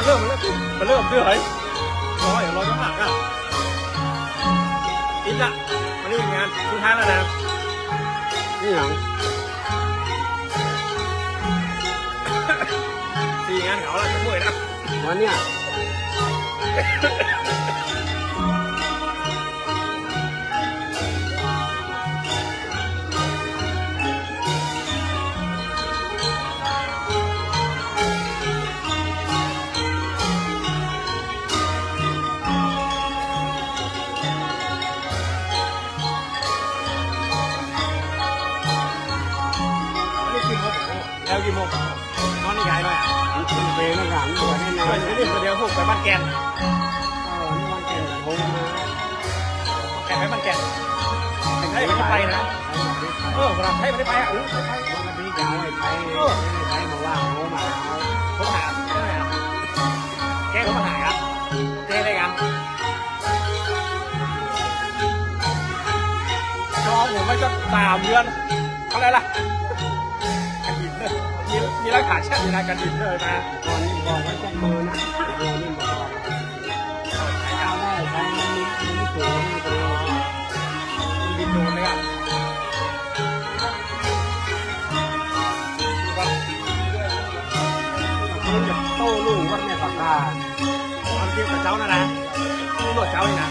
เริ่มมันเริ่มเรื่อยร้อยน้ำหนักอ่ะอีกละวันนี้งานสุดท้ายแล้วนะนี่หยังสี่งานเขาแล้วจะป่วยนะวันเนี้ยแล้วกี่โมงนอนนี่ไงด้วยอ่ะเบรกหลังหัวแน่นอนนี่เดี๋ยวถูกไปบ้านแกนนี่วันแก่โทรมาแกไปบ้านแกนให้มันไปนะเวลาให้มันได้ไปอ่ะวันนี้จะเอาไปมาว่าโทรมาผมหาแกผมมาหาครับเจ๊ได้ยังชอบผมไม่จะ3 เดือนอะไรล่ะกันดินเลยมีรักฐานแชทอยู่นะกันดินเลยนะก่อนนี้บอกไว้จะมือนะเดี๋ยวนี้บอกใช้เอาได้ใช้มีสูงมีตัวบินโดนเลยอ่ะมันจะโต้รุ่งวัดแม่ปากกาตอนเที่ยวกับเจ้านะตำรวจเจ้าเลยนะ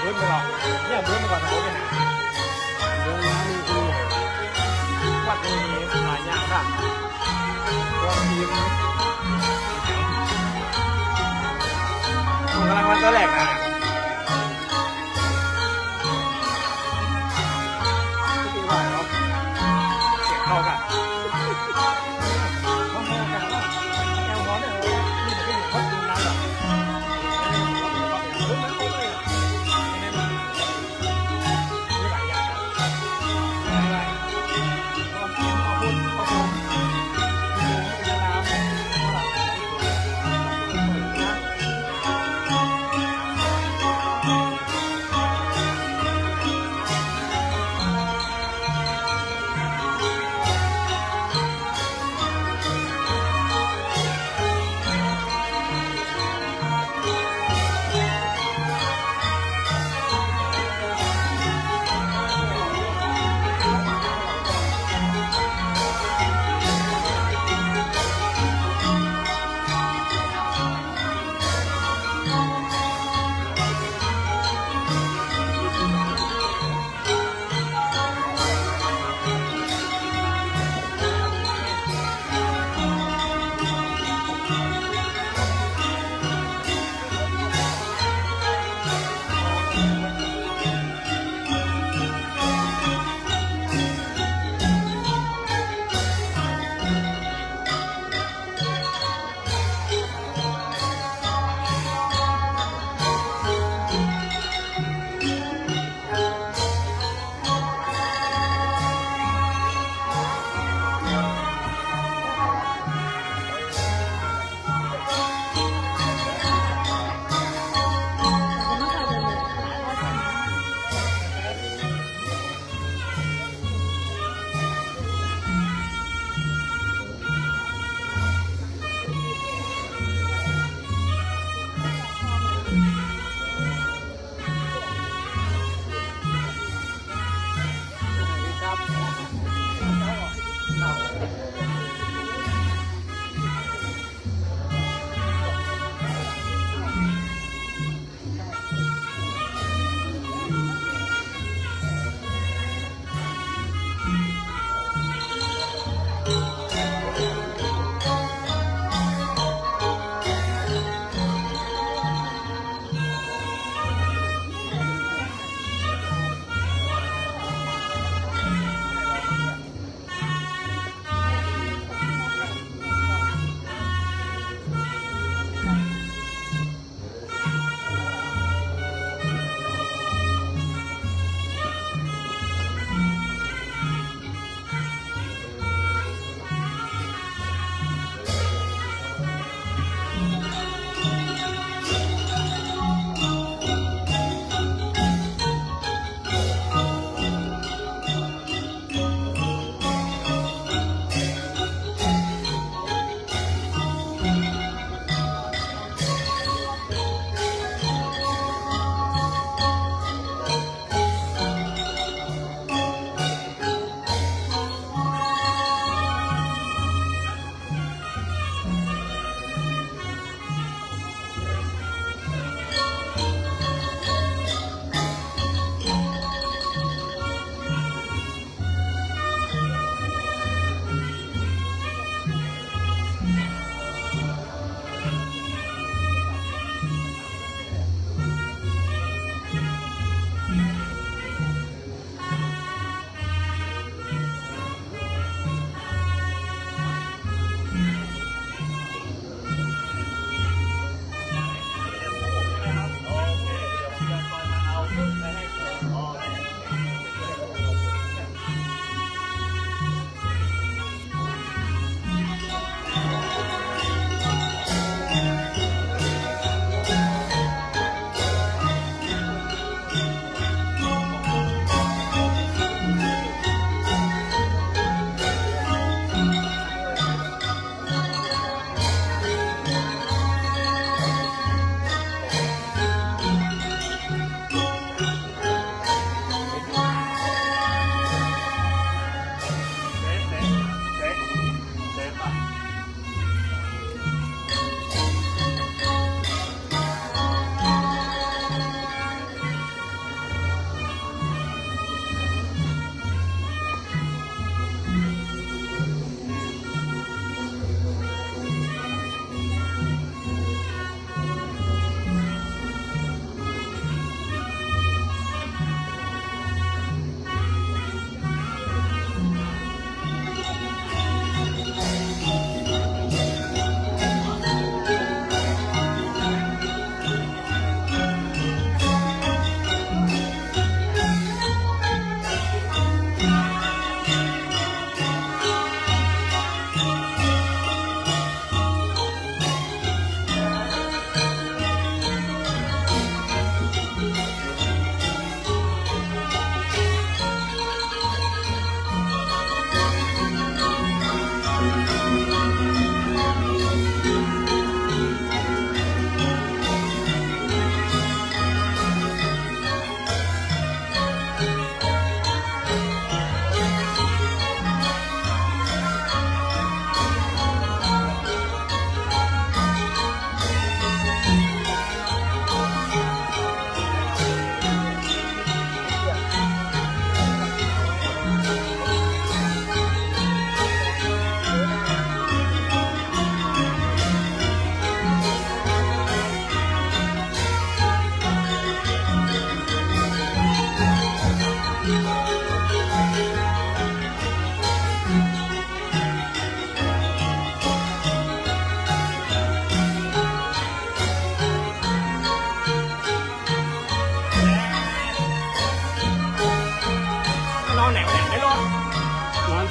พื้นไปหรอกเนี่ยพื้นไปก่อนนะโอ้ยนะเดินน้ำมีคือวัดมีหลายอย่างค่ะตัวทีมกำลังวันตัวแรกนะที่ว่าเนาะเสียงเข้ากันต้องเข้ากันแล้วแอลฮอนเนี่ยนี่มันก็อยู่วัดดูน้ำแบบ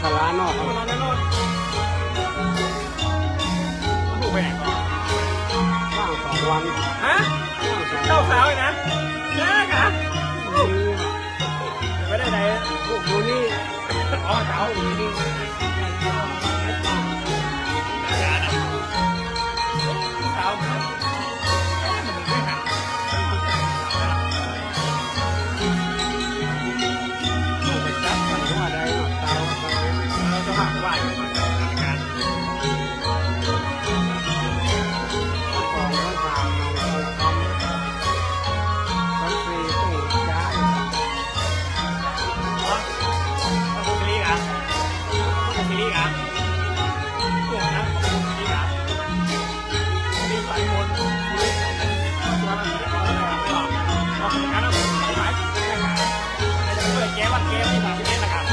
สารานอก เอาไปนอนในรถลูกไปไหนก่อน ว่าง2 วัน ฮะเจ้าสาวเลยนะแม่กะไม่ได้ไหน ลูกอยู่นี่ อ๋อสาวอยู่นี่สาวมันไม่หัก ไปจับมันว่าใดเนาะตายว่าตาย เราจะหักไหวการ ของก็ผ่านมาแล้วทำฟรีตู้ย้าย อ๋อต้องคุยกันต้องคุยกันพวกนั้นต้องคุยกันมีหลายคนคุยตัวมันไม่หลอกเราคุยกันแล้วไปไหนไปไหนจะช่วยแก้วันแก้ที่30 เมตรนะครับ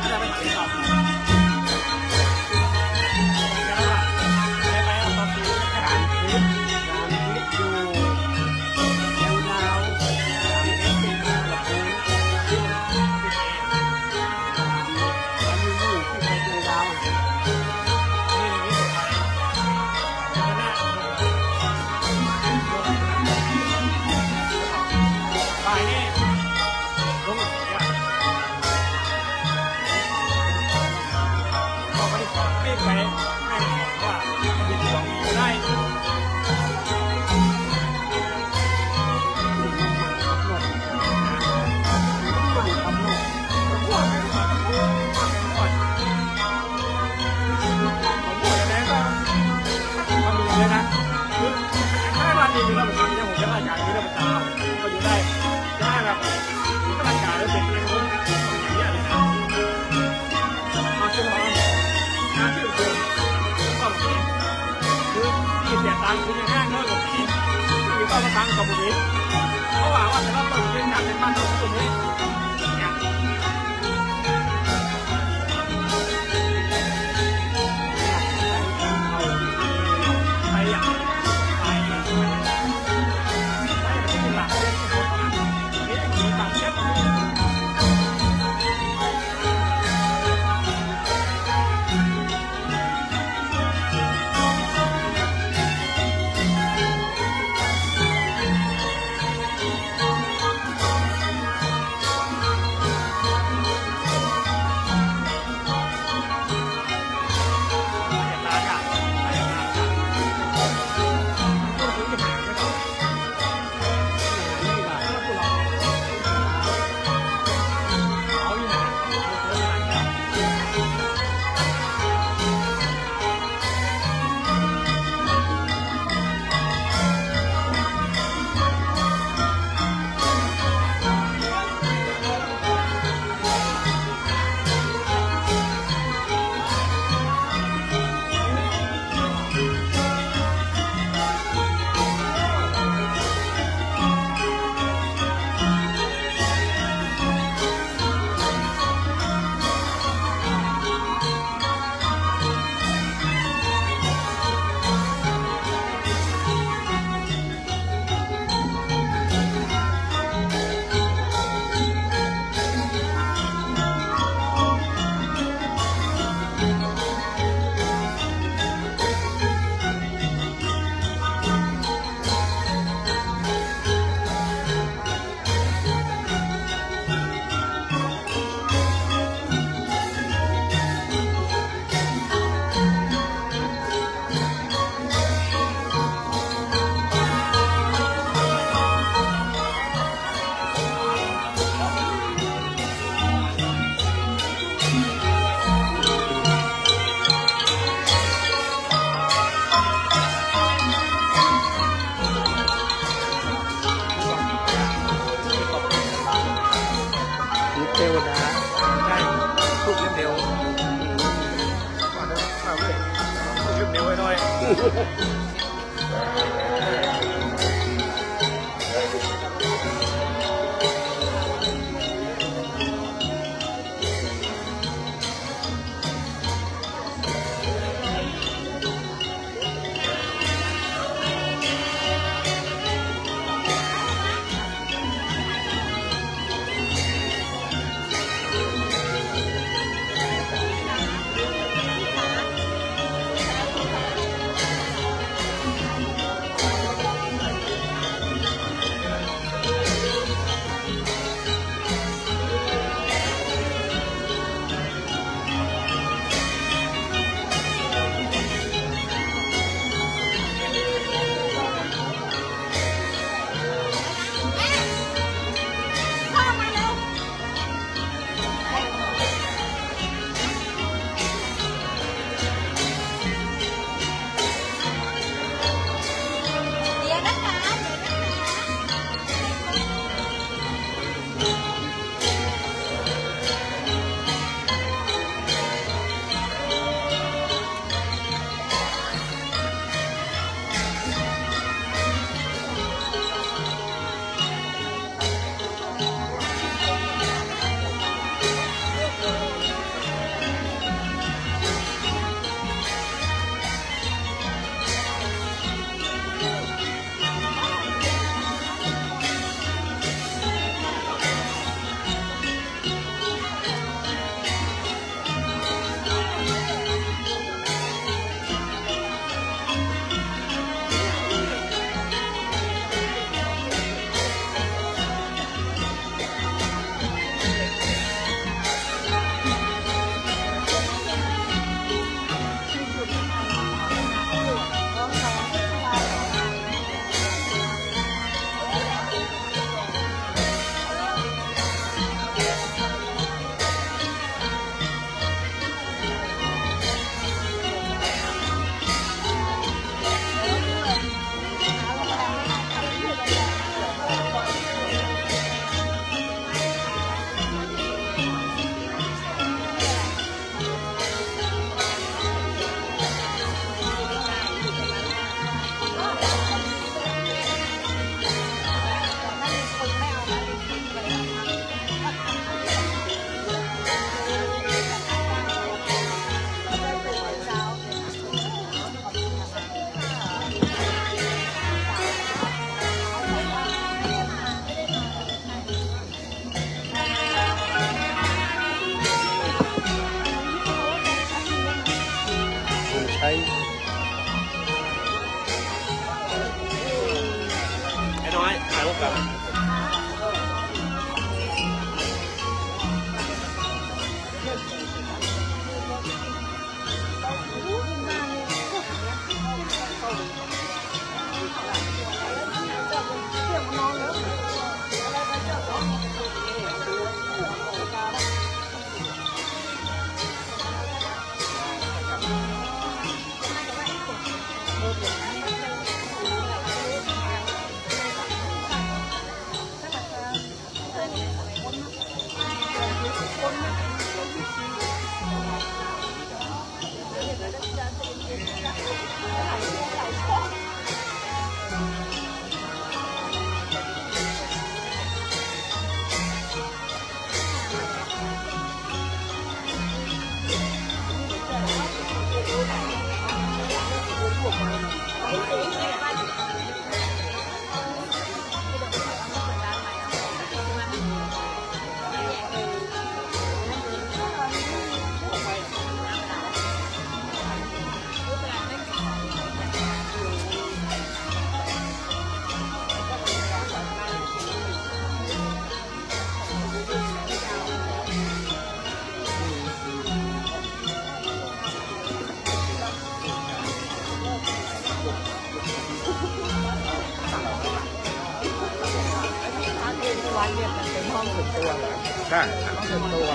ถ้าจะไปหาที่สอบแล้วล่ะไปเอาตอนซื้อขนาดนี้ การคิดอยู่ยังดาว30 เมตรเป็นระดับนี้อันนี้ลูกที่ไปเจอดาว ฝ่ายนี้ลงบอกไปรีบไปให้ว่าเป็นของได้ ขับรถขับรถ ผมพูดไปก่อนผมพูดแล้วก็ทำอย่างนี้นะคือถ้าวันนี้มีเราแบบนี้ผมจะรายการมีเราประจำก็อยู่ได้จะได้แบบก็รายการแล้วเป็นอะไรรู้อย่างนี้เลยนะมาขึ้นมาน้ำขึ้นเกินก็แบบนี้คือที่เสียตังค์คือยังแห้งน้อยกว่านี้คือก็มาตังค์กับผมนี้เพราะว่าแต่ละคนเป็นการเป็นบ้านของคนนี้เนี่ย ใครอยากไปเนี่ยไปแบบที่หลักเล่นที่คนนะนี่มีต่างเช็ดร้านอ่ะร้านอ่ะต้องซื้อที่หาไม่ต้องถ้าคุณลองเอาที่หาซื้อร้านเนี่ยเทวดา ใช่ทุกเล่มเดียวก่อนนะเอาเลยทุกเล่มเดียวไว้หน่อย ที่วัดเนี่ยมันเป็นห้องส่วนตัวเหรอ ใช่ ห้องส่วนตัว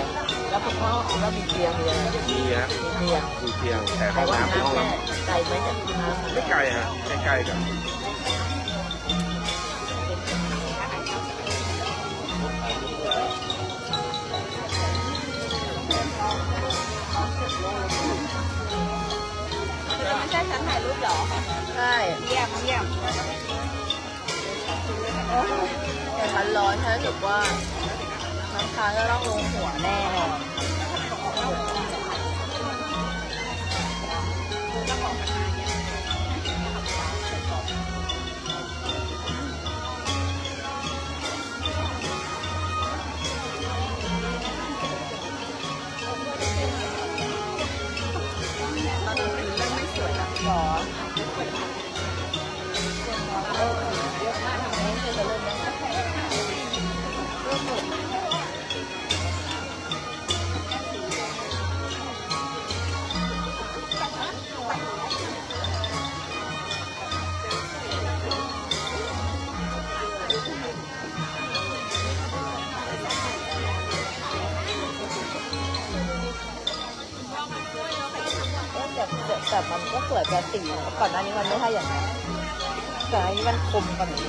แล้วคุณพ่อแล้วมีเตียงมีอะไร มีฮะ มีเตียง มีเตียงแต่ห้ แต่ อง ว่า น้ำเป็นห้อง น้ำ น้ เนี่ยไกลไหมจากที่น้ำ ำไม่ไกลฮะใกล้ๆกัน ไม่ใช่ชั้นถ่ายรูปเหรอ ใช่ เยี่ยมเยี่ยม แต่มันร้อนฉันรู้สึกว่าน้ำค้างจะต้องลงหัวแน่นอนหรอเยอะมากทำไมไม่เคยจะเริ่มยังไงเริ่มหมดแต่มันก็สวยแปลสีก่อนหน้านี้มันไม่ใช่อย่างนั้นก่อนหน้านี้มันคมกว่านี้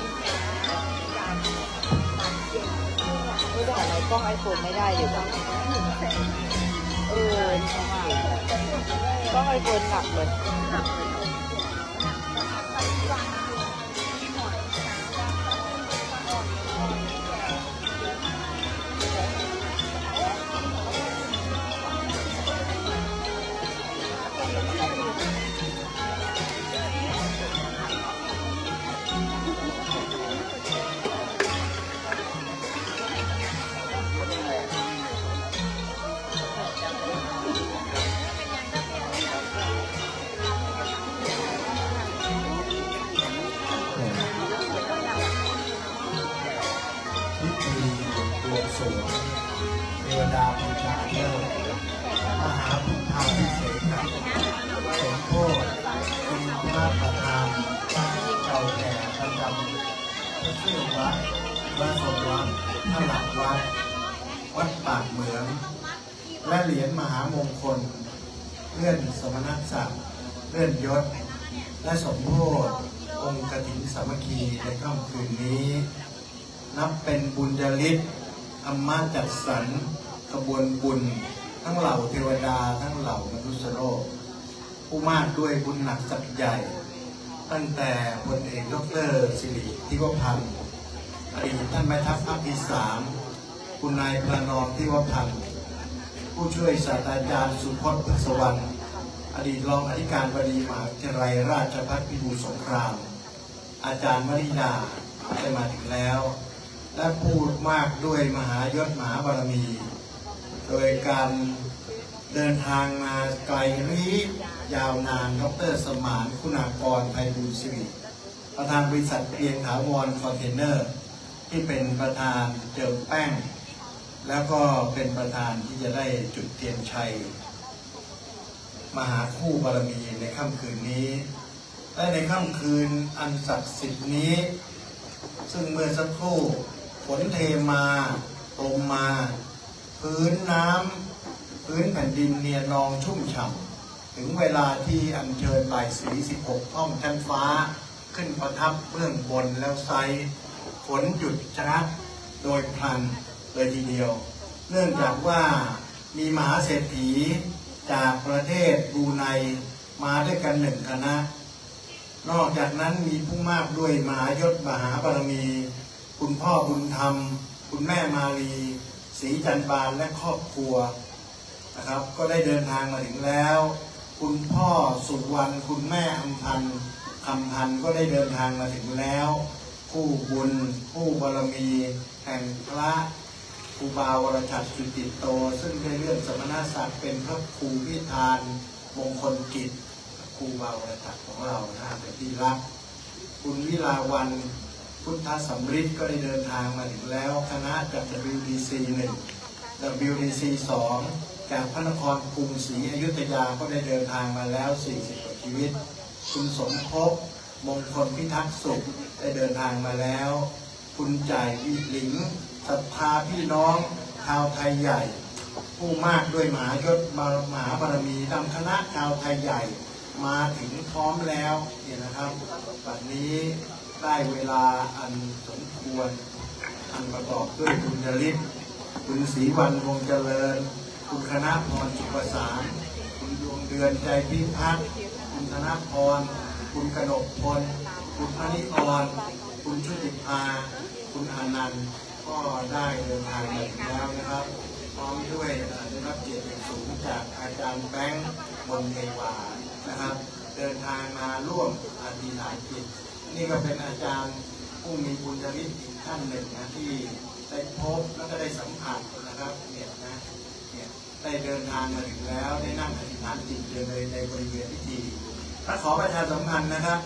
ไม่ได้อะไรกล้องไอโฟนไม่ได้อยู่กล้องไอโฟนหนักเลยพิธีบวงสรวงเทวดาบูชาเลิกมหาพุทธาภิเษกสมโภชคุณพระประธานเก่าแก่ประจำพระชื่อวัดพระสมวัดพระหลักวัดวัดปากเหมืองและเหรียญมหามงคลเลื่อนสมณศักดิ์เลื่อนยศและสมโภชองค์กฐินสามัคคีในค่ำคืนนี้ นับเป็นบุญญาฤทธิ์ธรรมะจัดสรรกระบวนบุญทั้งเหล่าเทวดาทั้งเหล่ามนุษยโลกผู้มากด้วยบุญหนักสักใหญ่ ตั้งแต่พลเอกดร.สิริทิวพันธ์อดีตท่านแม่ทัพภาคที่ 3คุณนายประนอมทิวพันธ์ผู้ช่วยศาสตราจารย์สุพจน์ พฤกษวรรณอดีตรองอธิการบดีมหาวิทยาลัยราชภัฏพิบูลสงครามอาจารย์มริดาได้มาถึงแล้วและพูดมากด้วยมหายศมหาบารมี โดยการเดินทางมาไกลรียาวนานดร.สมานคุณากรไพบูลย์สิริประธานบริษัทเพียงถาวรคอนเทนเนอร์ที่เป็นประธานเจิมแป้งแล้วก็เป็นประธานที่จะได้จุดเทียนชัยมหาคู่บารมีในค่ำคืนนี้และในค่ำคืนอันศักดิ์สิทธิ์นี้ซึ่งเมื่อสักครู่ฝนเทมาตมมาพื้นน้ำพื้นแผ่นดินเนียนองชุ่มฉ่ำถึงเวลาที่อัญเชิญใบายสี16ห้องชั้นฟ้าขึ้นประทับเบื้องบนแล้วไซฝนหยุดชะงักโดยพลันเลยทีเดียวเนื่องจากว่ามีมหาเศรษฐีจากประเทศบรูไนมาด้วยกัน1 คณะนอกจากนั้นมีผู้มากด้วยมหายศมหาบารมีคุณพ่อบุญธรรมคุณแม่มาลีศรีจันบานและครอบครัวนะครับก็ได้เดินทางมาถึงแล้วคุณพ่อสุวรรณคุณแม่อำพันธ์คำพันธ์ก็ได้เดินทางมาถึงแล้วผู้บุญผู้บารมีแห่งพระครูบาวรชัดจุติโตซึ่งได้เลื่อนสมณศักดิ์เป็นพระครูพิธานมงคลกิจครูบาวรชัดของเราเป็นที่รักคุณวิลาวันพุทธสำริดก็ได้เดินทางมาถึงแล้วคณะจาก WDC 1 WDC 2จากพระนครกรุงศรีอยุธยาก็ได้เดินทางมาแล้ว40 กว่าชีวิตคุณสมภพมงคลพิทักษ์สุขได้เดินทางมาแล้วคุณจ่ายวิหลิง ศรัทธาพี่น้องชาวไทยใหญ่ ผู้มากด้วยมหายศมหาบารมีนำคณะชาวไทยใหญ่มาถึงพร้อมแล้วเนี่ยนะครับวันนี้ได้เวลาอันสมควรอันประกอบด้วยคุณจริตคุณศรีวรรณวงศ์เจริญคุณคณะพรสุประสานคุณดวงเดือนใจพิพัฒน์คุณธนพรคุณกนกพลคุณพนิอรคุณชุติภาคุณอนันต์ก็ได้เดินทางมาถึงแล้วนะครับพร้อมด้วยได้รับเกียรติอย่างสูงจากอาจารย์แบงค์มนเทวานะครับเดินทางมาร่วมอธิษฐานจิตนี่ก็เป็นอาจารย์ผู้มีบุญญาฤทธิ์อีกท่านหนึ่งนะที่ได้พบแล้วก็ได้สัมผัสนะครับเนี่ยได้เดินทางมาถึงแล้วได้นั่งอธิษฐานจิตในบริเวณพิธีถ้าขอประชาสัมพันธ์นะครับ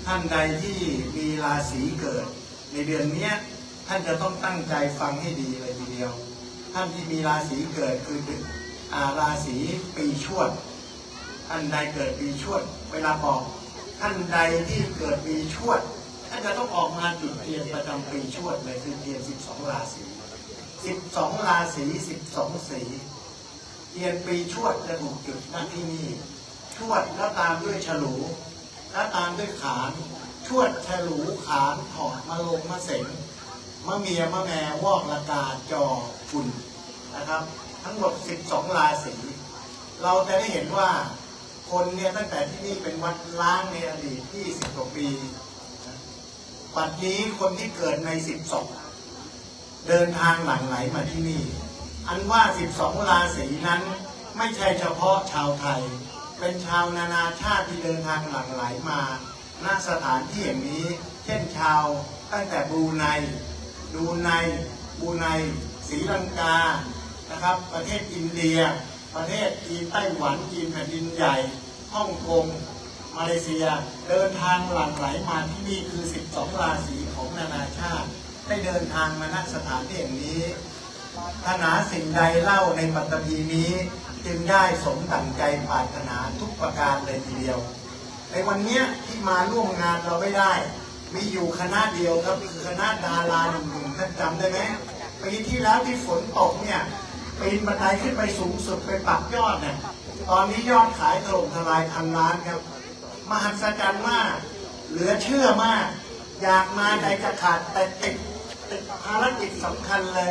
ท่านใดที่มีราศีเกิดในเดือนนี้ท่านจะต้องตั้งใจฟังให้ดีเลยทีเดียวท่านที่มีราศีเกิดคือราศีปีชวดท่านใดเกิดปีชวดเวลาบอกท่านใดที่เกิดปีชวดท่านจะต้องออกมาจุดเทียนประจำปีชวดเลยคือเทียน12ราศี12ราศี12สีเทียนปีชวดจะถูกจุดณที่นี่ชวดแล้วตามด้วยฉลูแล้วตามด้วยขานชวดฉลูขานถอดมะลงมะเสงมะเมียมะแมวอกละกาจอฝุ่นนะครับทั้งหมด12ราศีเราจะได้เห็นว่าคนเนี่ยตั้งแต่ที่นี่เป็นวัดล้างในอดีต20 กว่าปีปัจจุบันคนที่เกิดใน12เดินทางหลั่งไหลมาที่นี่อันว่า12ราศีนั้นไม่ใช่เฉพาะชาวไทยเป็นชาวนานาชาติที่เดินทางหลั่งไหลมาณสถานที่อย่างนี้เช่นชาวตั้งแต่บรูไนศรีลังกานะครับประเทศอินเดียประเทศจีนไต้หวันจีนแผ่นดินใหญ่ฮ่องกงมาเลเซียเดินทางหลั่งไหลมาที่นี่คือ12ราศีของนานาชาติได้เดินทางมาณสถานที่แห่งนี้ถ้าหาสิ่งใดเล่าในปัตตภีนี้จึงได้สมดั่งใจปรารถนาทุกประการเลยทีเดียวในวันนี้ที่มาร่วมงานเราไม่ได้มีอยู่คณะเดียวครับคือคณะดาราหนุ่มๆท่านจำได้ไหมปีที่แล้วที่ฝนตกเนี่ยปีนบันไดขึ้นไปสูงสุดไปปักยอดเนี่ยตอนนี้ยอดขายถล่มทลายพันล้านครับมหัศจรรย์มากเหลือเชื่อมากอยากมาใจจะขาดแต่ติดภารกิจสำคัญเลย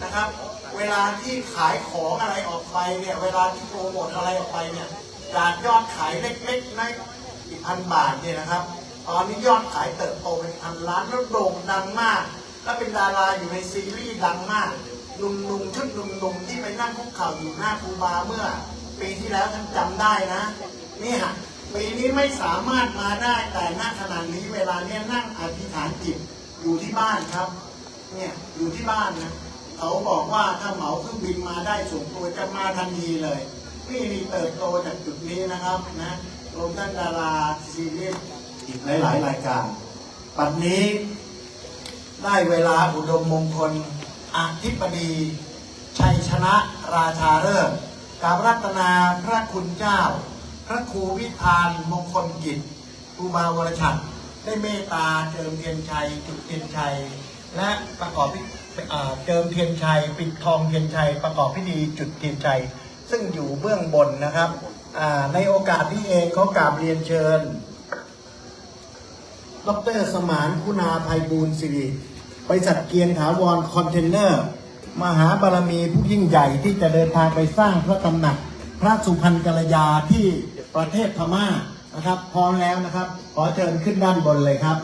นะครับเวลาที่ขายของอะไรออกไปเนี่ยเวลาที่โปรโมทอะไรออกไปเนี่ยจากยอดขายเล็กๆใน1,000 บาทเนี่ยนะครับตอนนี้ยอดขายเติบโตเป็นพันล้านแล้วโด่งดังมากและเป็นดาราอยู่ในซีรีส์ดังมากหนุ่มๆชุดหนุ่มๆที่ไปนั่งคุกเข่าอยู่หน้าครูบาเมื่อปีที่แล้วท่านจำได้นะนี่ฮะปีนี้ไม่สามารถมาได้แต่ณขณะนี้เวลาเนี้ยนั่งอธิษฐานจิตอยู่ที่บ้านครับเนี่ยอยู่ที่บ้านนะเขาบอกว่าถ้าเหมาเครื่องบินมาได้ส่วนตัวจะมาทันทีเลยนี่เติบโตจากจุดนี้นะครับนะรวมทั้งดาราซีรีส์อีกหลายๆรายการปัจจุบันนี้ได้เวลาอุดมมงคลอธิบดีชัยชนะราชาฤกษ์กราบรัตนาพระคุณเจ้าพระครูวิธานมงคลกิจครูบาวรชัดได้เมตตาเจิมเทียนชัยจุดเทียนชัยและประกอบเจิมเทียนชัยปิดทองเทียนชัยประกอบพิธีจุดเทียนชัยซึ่งอยู่เบื้องบนนะครับในโอกาสนี้เองเขากราบเรียนเชิญดร.สมานคุณาภัยบูลย์สิริบริษัทเกียรติถาวรคอนเทนเนอร์มหาบารมีผู้ยิ่งใหญ่ที่จะเดินทางไปสร้างพระตำหนักพระสุพรรณกัลยาที่ประเทศพม่านะครับพร้อมแล้วนะครับขอเชิญขึ้นด้านบนเลยครับ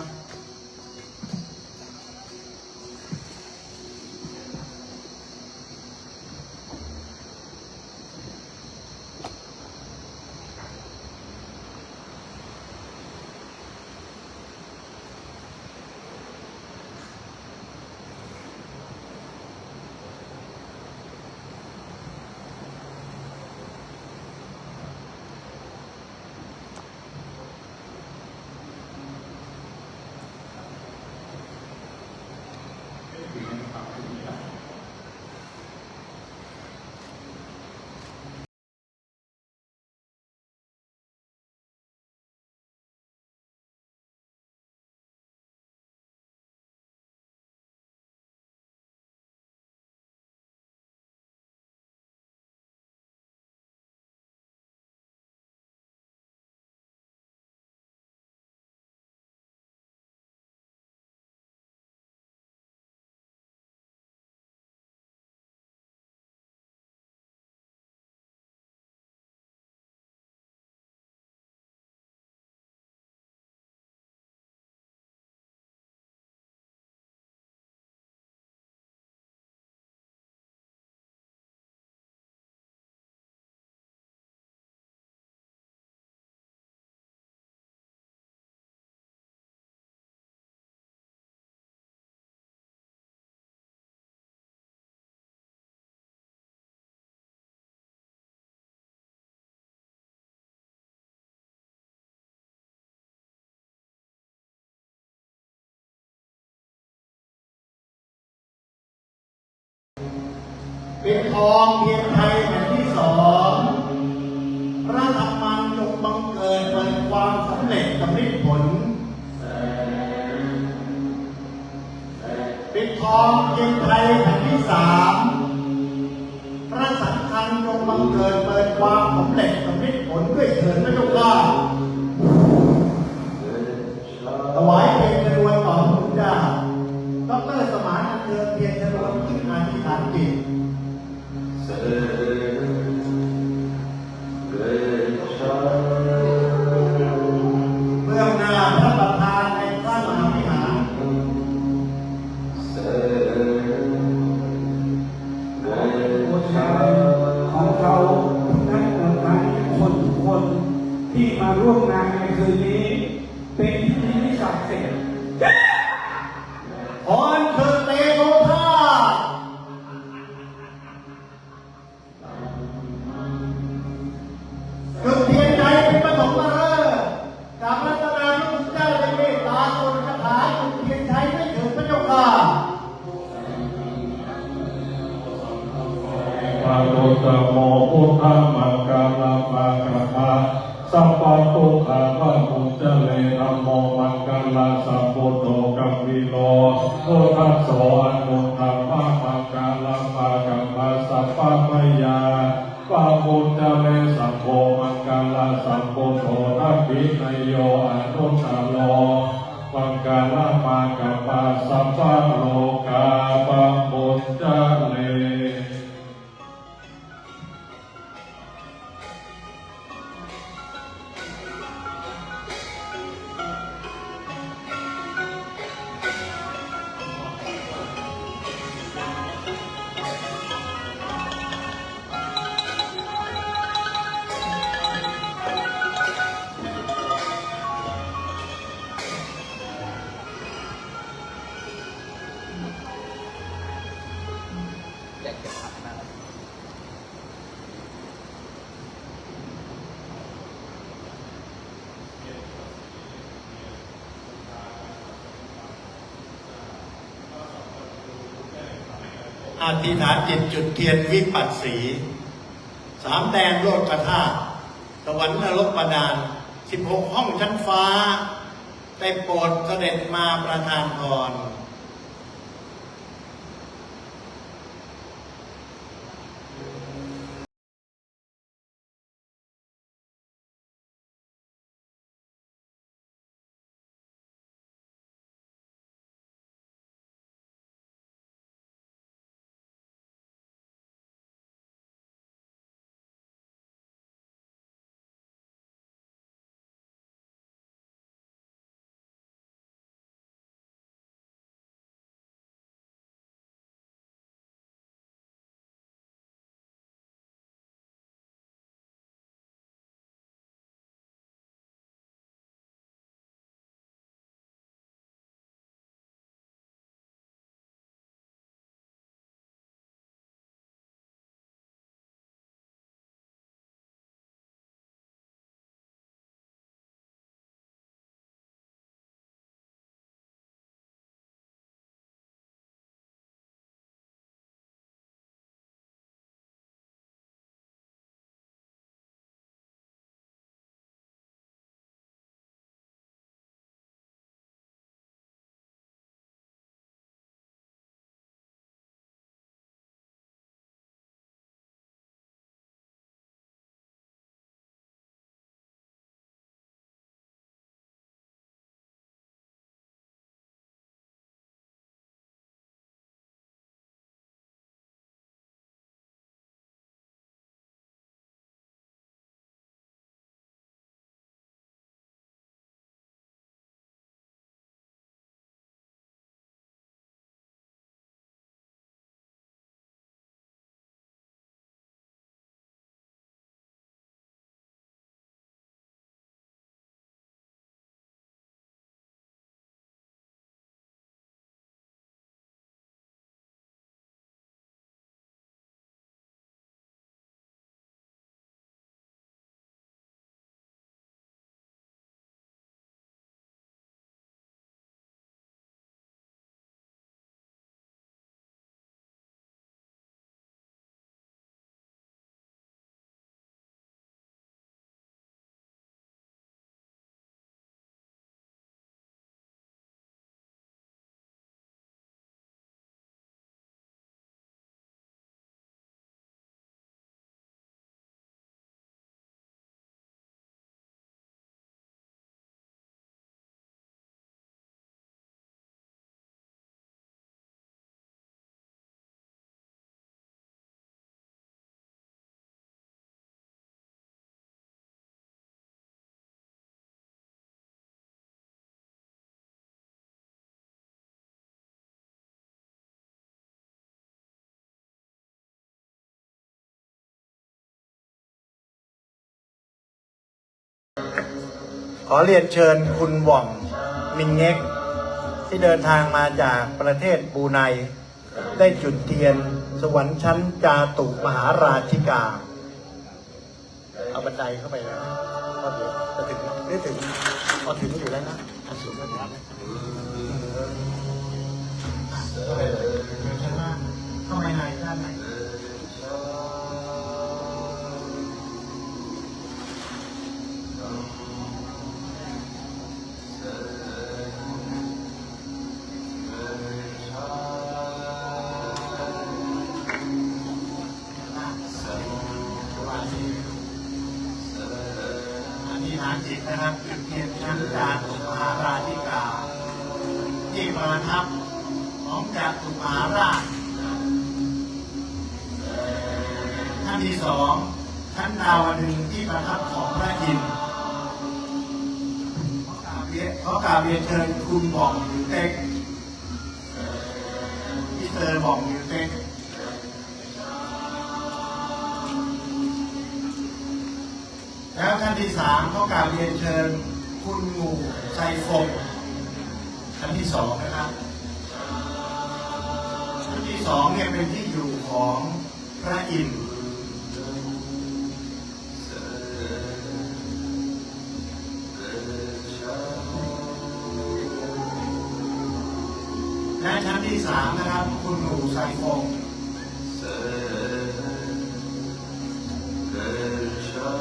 เป็นทองเทียนไทยแผ่นที่สองพระธรรมันจงบังเกิดเปิดความสำเร็จสำเร็จผลเป็นทองเทียนไทยแผ่นที่สามพระสังฆังจงบังเกิดเปิดความสำเร็จสำเร็จผลด้วยเถิดพระเจ้าข้าถวายเพลงชนวนต่อพระพุทธเจ้าดร.สมานเทืองเพียรชนวนขึ้นอธิษฐานจิตเบื้องหน้าพระประธานในพระมหาวิหารของเราทั้งหมดทั้งคนทุกคนที่มาร่วมงานในคืนนี้เป็นพิธีที่ศักดิ์สิทธิ์ ขออัญเชิญเตโชธาจุดเทียนใจเป็นปฐมฤกษ์จากรัตนาพระพุทธเจ้าได้เมตตาโปรดคาถาจุดเทียนใจให้เถิดพระเจ้าค่ะ ปาโตตโมพุทธมังกาลาภาคะปะสัพพะตุขาพะมุจเลธัมโมมังกาลาสัพพุโตกัมมิโลพุทธัสสะอนุตตมะมังกาลาภาคะปะสัพพะมยาปะมุจเลสัพโพมังกาลาสัพพุโตทัพพินโยอนุตตโลมังกาลาภาคะปะสัพพะโลกาปะมุจเล อธิษฐานจิตจุดเทียนวิปัสสีสามแดนโลกธาตุสวรรค์นรกบาดาล16 ห้องชั้นฟ้าได้โปรดเสด็จมาประทานพร ขอเรียนเชิญคุณหว่องมินเง็กที่เดินทางมาจากประเทศบรูไนได้จุดเทียนสวรรค์ชั้นจาตุมหาราชิกาเอาบันไดเข้าไปแล้วก็เดี๋ยวจะถึงไม่ถึงพอถึงก็อยู่แล้วนะอันสูงก็ถึงเข้าไปเลยชั้นล่างเข้าไปในด้านไหนจิตนะครับจุดเทียนชั้นจาตุมหาราชิกาที่ประทับของจาตุมหาราชท่านที่สองชั้นดาวดึงส์ที่ประทับของพระอินทร์ขอกราบเรียนเชิญคุณบ่องหรือเต็กพี่เตอร์บ่องหรือเต็กแล้วท่านที่สามขอกราบเรียนเชิญคุณหมู่ใจฟงท่านที่สองนะครับท่านที่สองเนี่ยเป็นที่อยู่ของพระอินทร์และชั้นที่สามนะครับคุณหมู่ใจฟง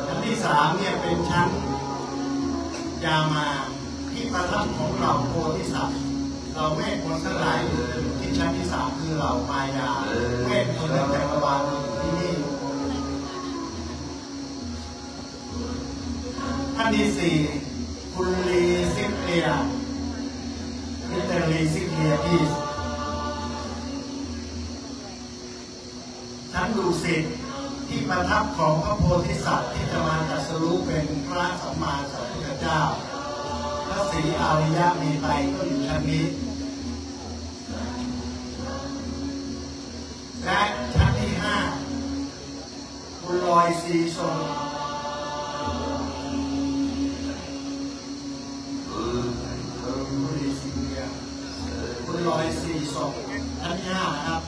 ชั้นที่สามเนี่ยเป็นชั้นยามาที่ประทับของเราโพธิสัตว์เราเวทมนต์ทั้งหลายอยู่ที่ชั้นที่สามคือเรามายาเวทมนต์จักรวาลที่นี่ท่านที่สี่คุณลีซิเลียมิสเตอร์ลีซิเลียพีสชั้นดุสิตที่ประทับของพระโพธิสัตว์ที่จะมาตรัสรู้เป็นพระสัมมาสัมพุทธเจ้าพระศรีอริยเมตไตรก็อยู่ชั้นนี้และชั้นที่ห้าคุณลอยซีทรงคุณลอยซีทรงชั้นที่ห้านะครับ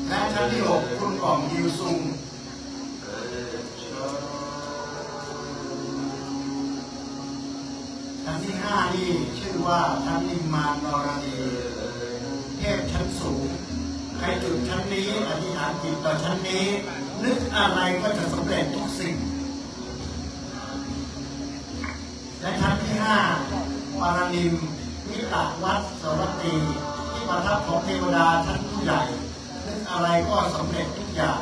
และชั้นที่หกคุณกล่องยิวซุงชั้นที่ห้านี่ชื่อว่าชั้นนิมมานนรดีเทพชั้นสูงใครจุดชั้นนี้อธิษฐานจิตต่อชั้นนี้นึกอะไรก็จะสำเร็จทุกสิ่งและชั้นที่ห้าปารณิมมิตรวัดสวัสดีที่ประทับของเทวดาชั้นผู้ใหญ่นึกอะไรก็สำเร็จทุกอย่าง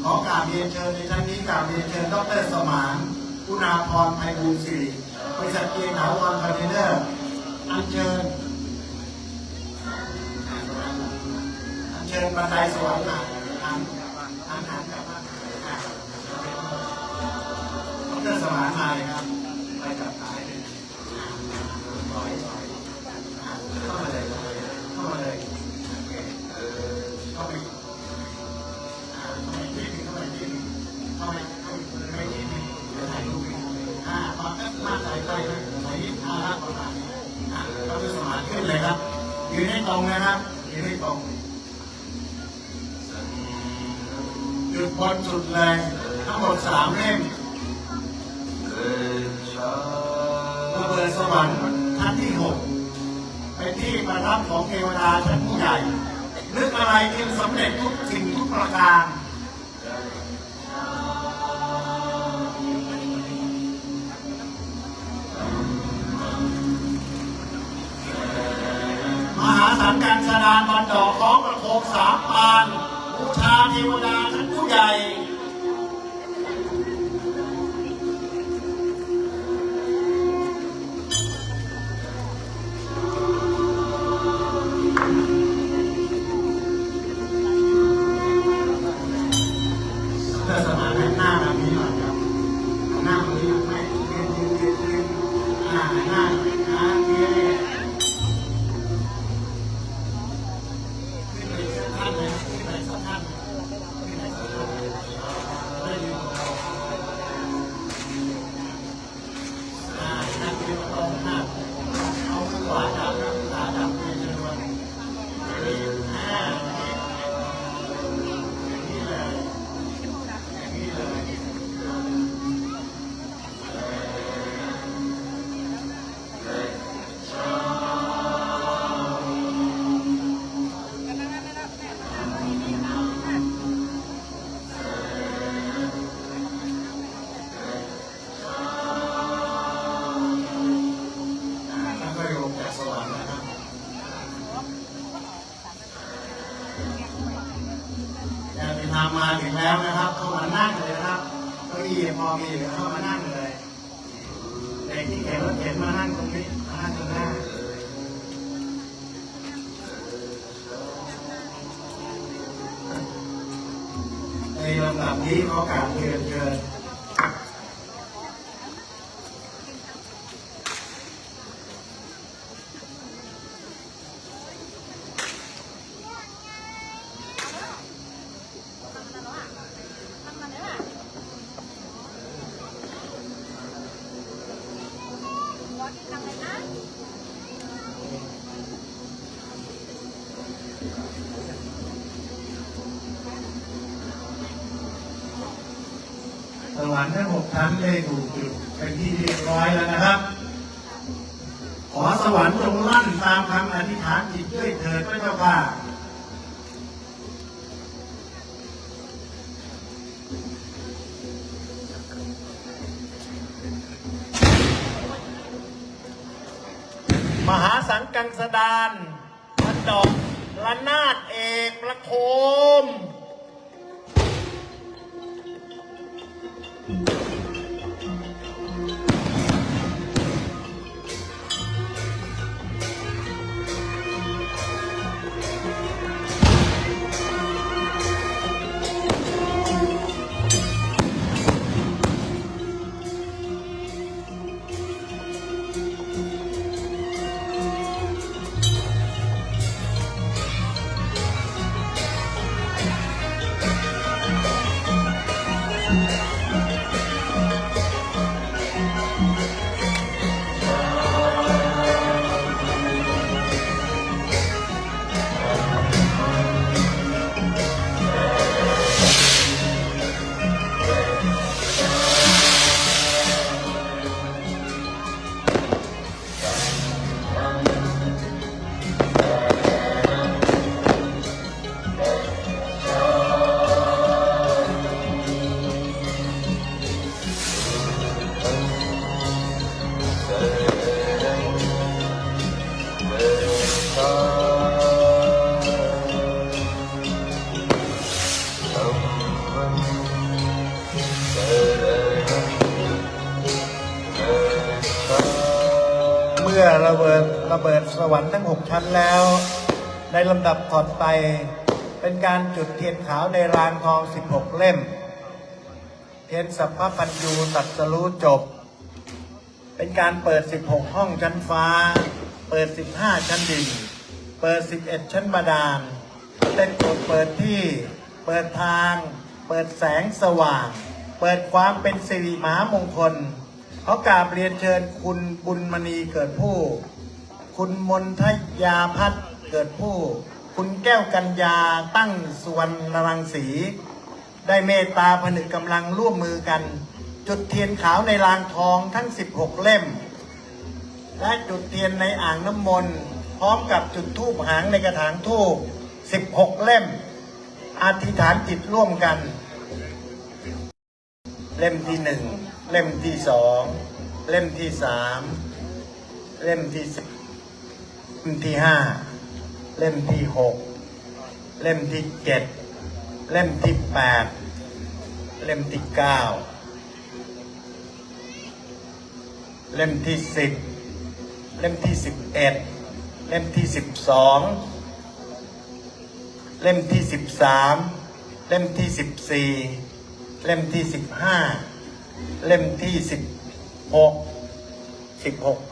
ขอกราบเรียนเชิญในชั้นนี้กราบเรียนเชิญดร.สมานกุณาพรไพบูลย์สิริบริษัทเกียรติถาวรคอนเทนเนอร์อัญเชิญบันไดสวรรค์มาหันกลับมาดร.สมานมาเลยครับไปกับท้ายเลยเข้ามาเลยเข้าไปเข้าไปที่หนึ่งเข้าไปที่หนึ่งเข้าไปที่หนึ่งเดี๋ยวถ่ายรูปตอนนั้นมาถ่ายไปเลยถ่ายประมาณนี้ก็จะสมาธิขึ้นเลยครับยืนให้ตรงนะครับยืนให้ตรงจุดบนสุดแรงทั้งหมด3 เล่มระเบิดสวรรค์ชั้นที่6เป็นที่ประทับของเทวดาชั้นผู้ใหญ่นึกอะไรจึงสำเร็จทุกสิ่งทุกประการมหาสังกัญชดานบันดอกของประโคม3 ปานบูชาเทวดาชั้นผู้ใหญ่สมานหน้าแบบนี้หน่อยครับหน้าแบบนี้ไม่เรียนหน้าเรียนขึ้นไปสักท่านเลยขึ้นไปสักท่าน มาถึงแล้วนะครับเข้ามานั่งเลยนะครับเก้าอี้พอมีเหลือเข้ามานั่งเลยเด็กที่เข็นรถเข็นมานั่งตรงนี้มานั่งตรงหน้าในลำดับนี้ขอกราบเรียนเชิญสวรรค์ทั้ง6 ชั้นได้ถูกจุดเป็นที่เรียบร้อยแล้วนะครับ ขอสวรรค์จงลั่นตามคำอธิษฐานจิตด้วยเถิดพระเจ้าค่ะมหาสังกังสดานพันดอกระนาดเอกประโคมเมื่อระเบิดสวรรค์ทั้ง6 ชั้นแล้วในลำดับต่อไปเป็นการจุดเทียนขาวในรางทอง16 เล่มเทียนสัพพพัญญูตรัสรู้จบเป็นการเปิด16 ห้องชั้นฟ้าเปิด15 ชั้นดินเปิด11 ชั้นบาดาลเป็นกฎเปิดที่เปิดทางเปิดแสงสว่างเปิดความเป็นสิริมหามงคลขอกราบเรียนเชิญคุณบุญมณีเกิดผู้คุณมนทยาพัฒน์เกิดผู้คุณแก้วกัญญาตั้งสุวรรณรังสีได้เมตตาผนึกกำลังร่วมมือกันจุดเทียนขาวในรางทองทั้ง16 เล่มและจุดเทียนในอ่างน้ำมนต์พร้อมกับจุดธูปหางในกระถางธูป16 เล่มอธิษฐานจิตร่วมกันเล่มที่1เล่มที่2เล่มที่3เล่มที่4เล่มที่5เล่มที่6เล่มที่7เล่มที่8เล่มที่9เล่มที่10เล่มที่11เล่มที่12เล่มที่13เล่มที่14เล่มที่15เล่มที่16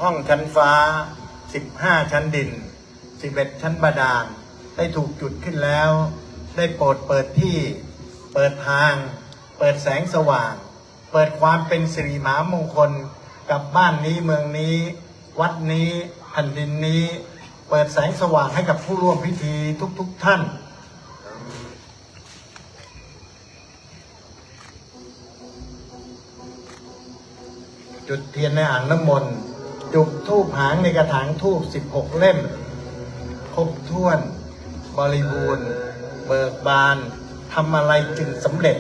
ห้องชั้นฟ้า15 ชั้นดิน11 ชั้นบาดาลได้ถูกจุดขึ้นแล้วได้โปรดเปิดที่เปิดทางเปิดแสงสว่างเปิดความเป็นสิริมหามงคลกับบ้านนี้เมืองนี้วัดนี้แผ่นดินนี้เปิดแสงสว่างให้กับผู้ร่วมพิธีทุกท่านจุดเทียนในอ่างน้ำมนต์จุดธูปหางในกระถางธูป16 เล่มครบถ้วนบริบูรณ์เบิกบานทำอะไรจึงสำเร็จ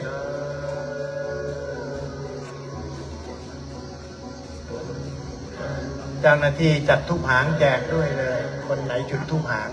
เจ้าหน้าที่จัดธูปหางแจกด้วยเลยคนไหนจุดธูปหาง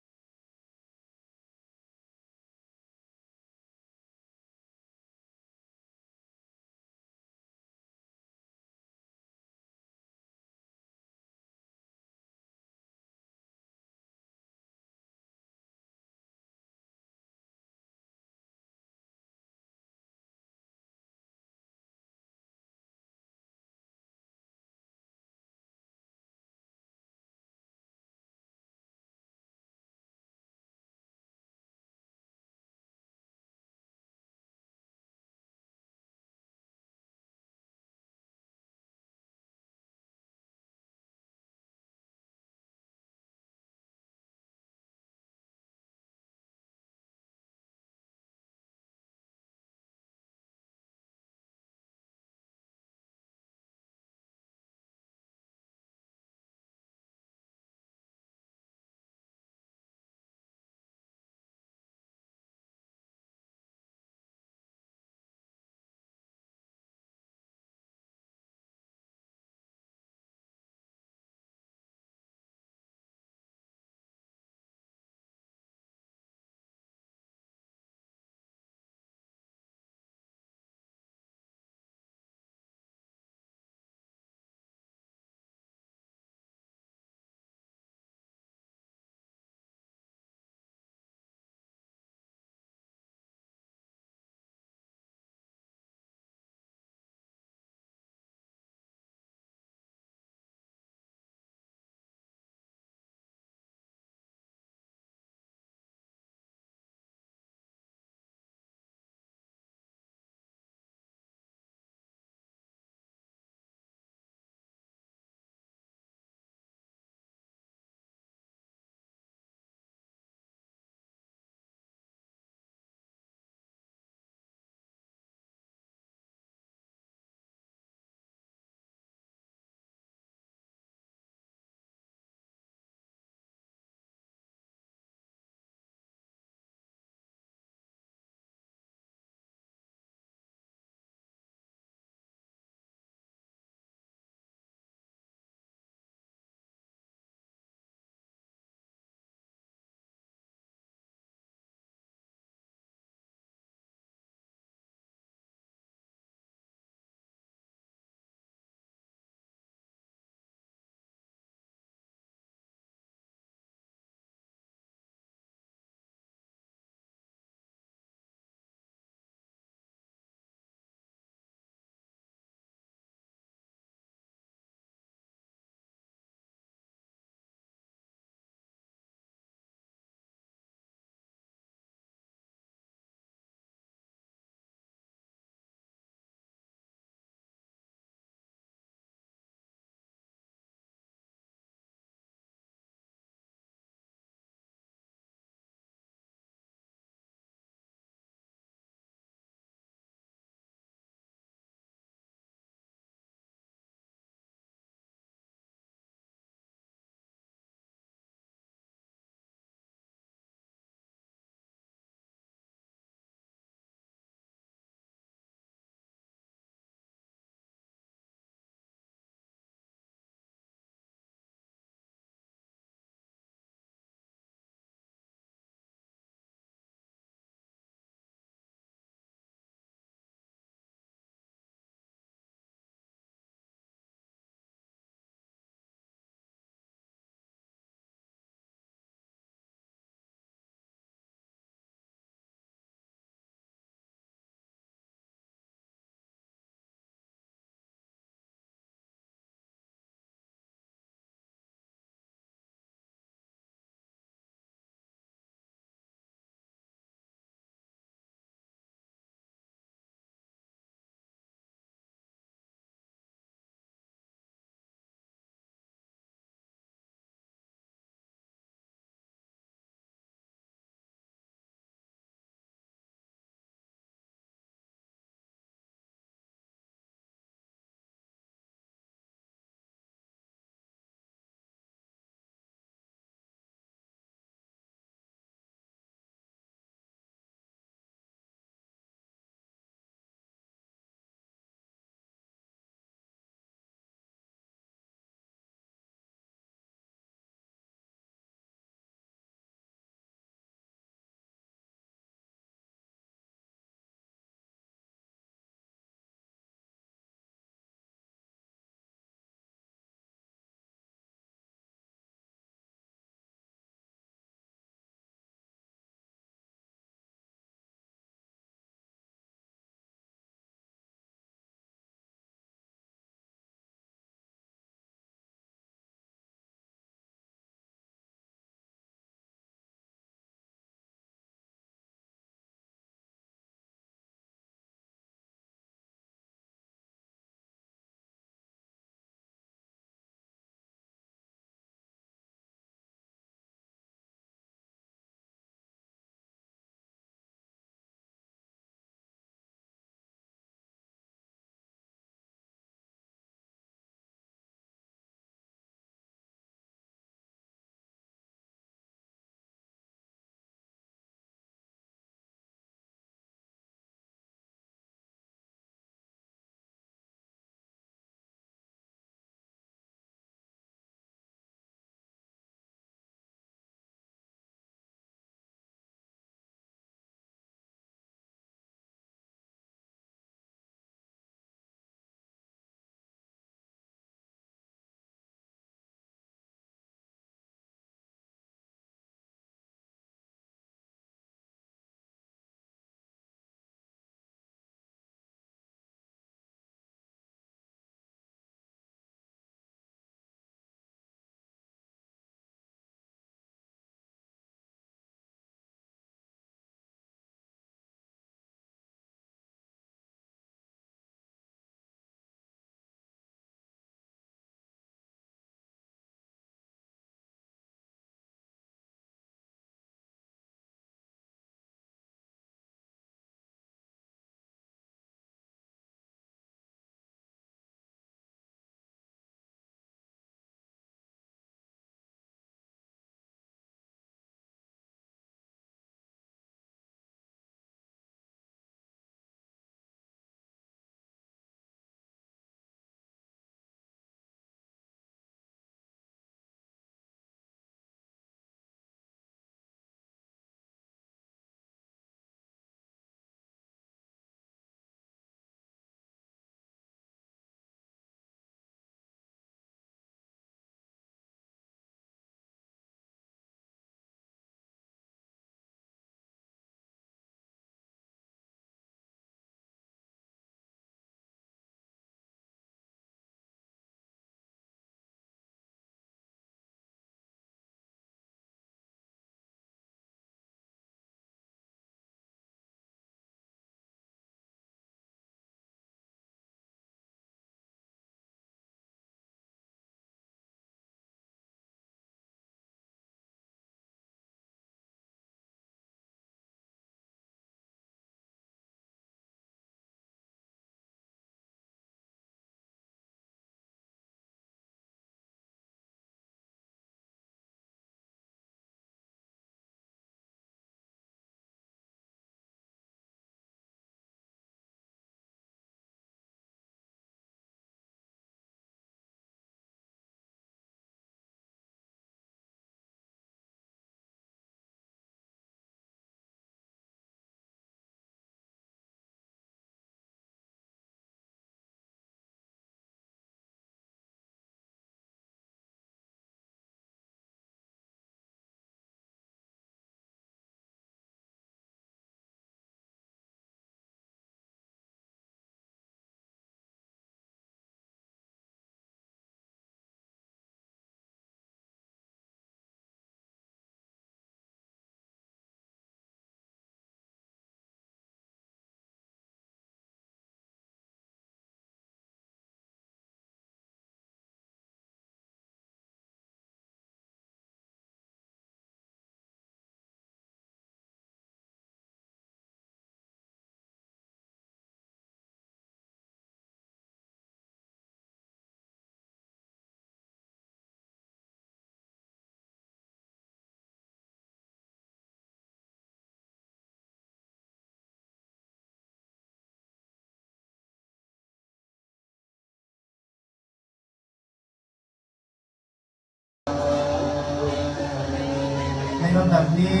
ลำดับนี้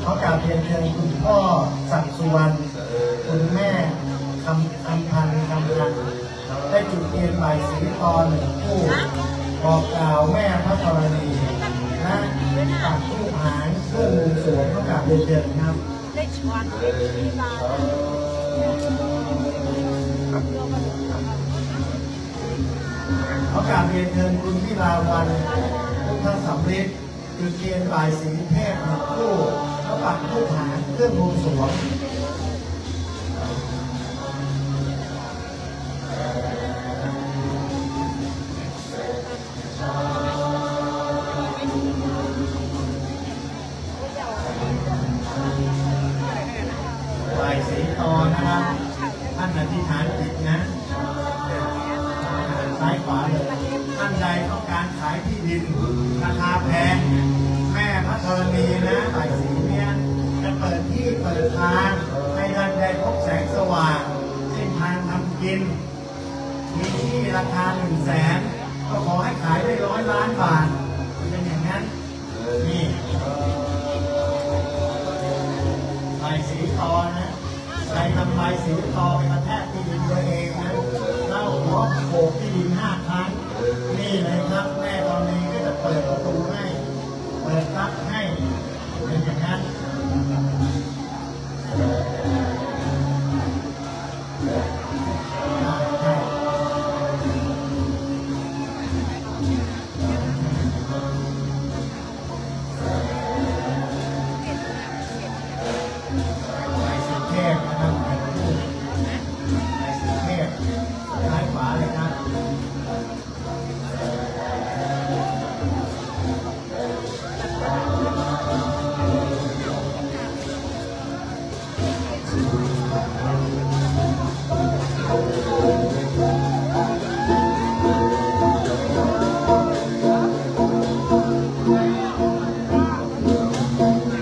ขอกราบเรียนเชิญคุณพ่อศักดิ์สุวรรณคุณแม่คำพันธ์ได้จุดเทียนใบสีทองหนึ่งคู่บอกกล่าวแม่พระธรณีและปักทูปหางเครื่องมือสวมขอกราบเรียนเชิญครับ ได้ชวนที่บ้าน ขอกราบเรียนเชิญคุณพิลาวันพุทธสำริดจุดเทียนใบสีเทพหนึ่งคู่และปักทูปหางเครื่องมือสวมใบสีตอนะครับท่านอธิษฐานจิตนะซ้ายขวาเลยท่านใดต้องการขายที่ดินราคาแพงแม่พระธรณีนะใบสีเนี่ยจะเปิดที่เปิดทางให้ท่านได้พบแสงสว่างเส้นทางทำกินมีที่ราคา100,000ก็ขอให้ขายได้100 ล้านบาทเป็นอย่างนั้นนี่ใบสีตอนะใครทำใบสีตอไปกระแทกที่ดินตัวเองนะเล่าหัวโขกที่ดิน5 ครั้งนี่เลยครับแม่ตอนนี้ก็จะเปิดประตูให้เปิดทรัพย์ให้เป็นอย่างนั้นใช่ใบสีเทพนะครับใบสีเทพซ้ายขวาเลยครับ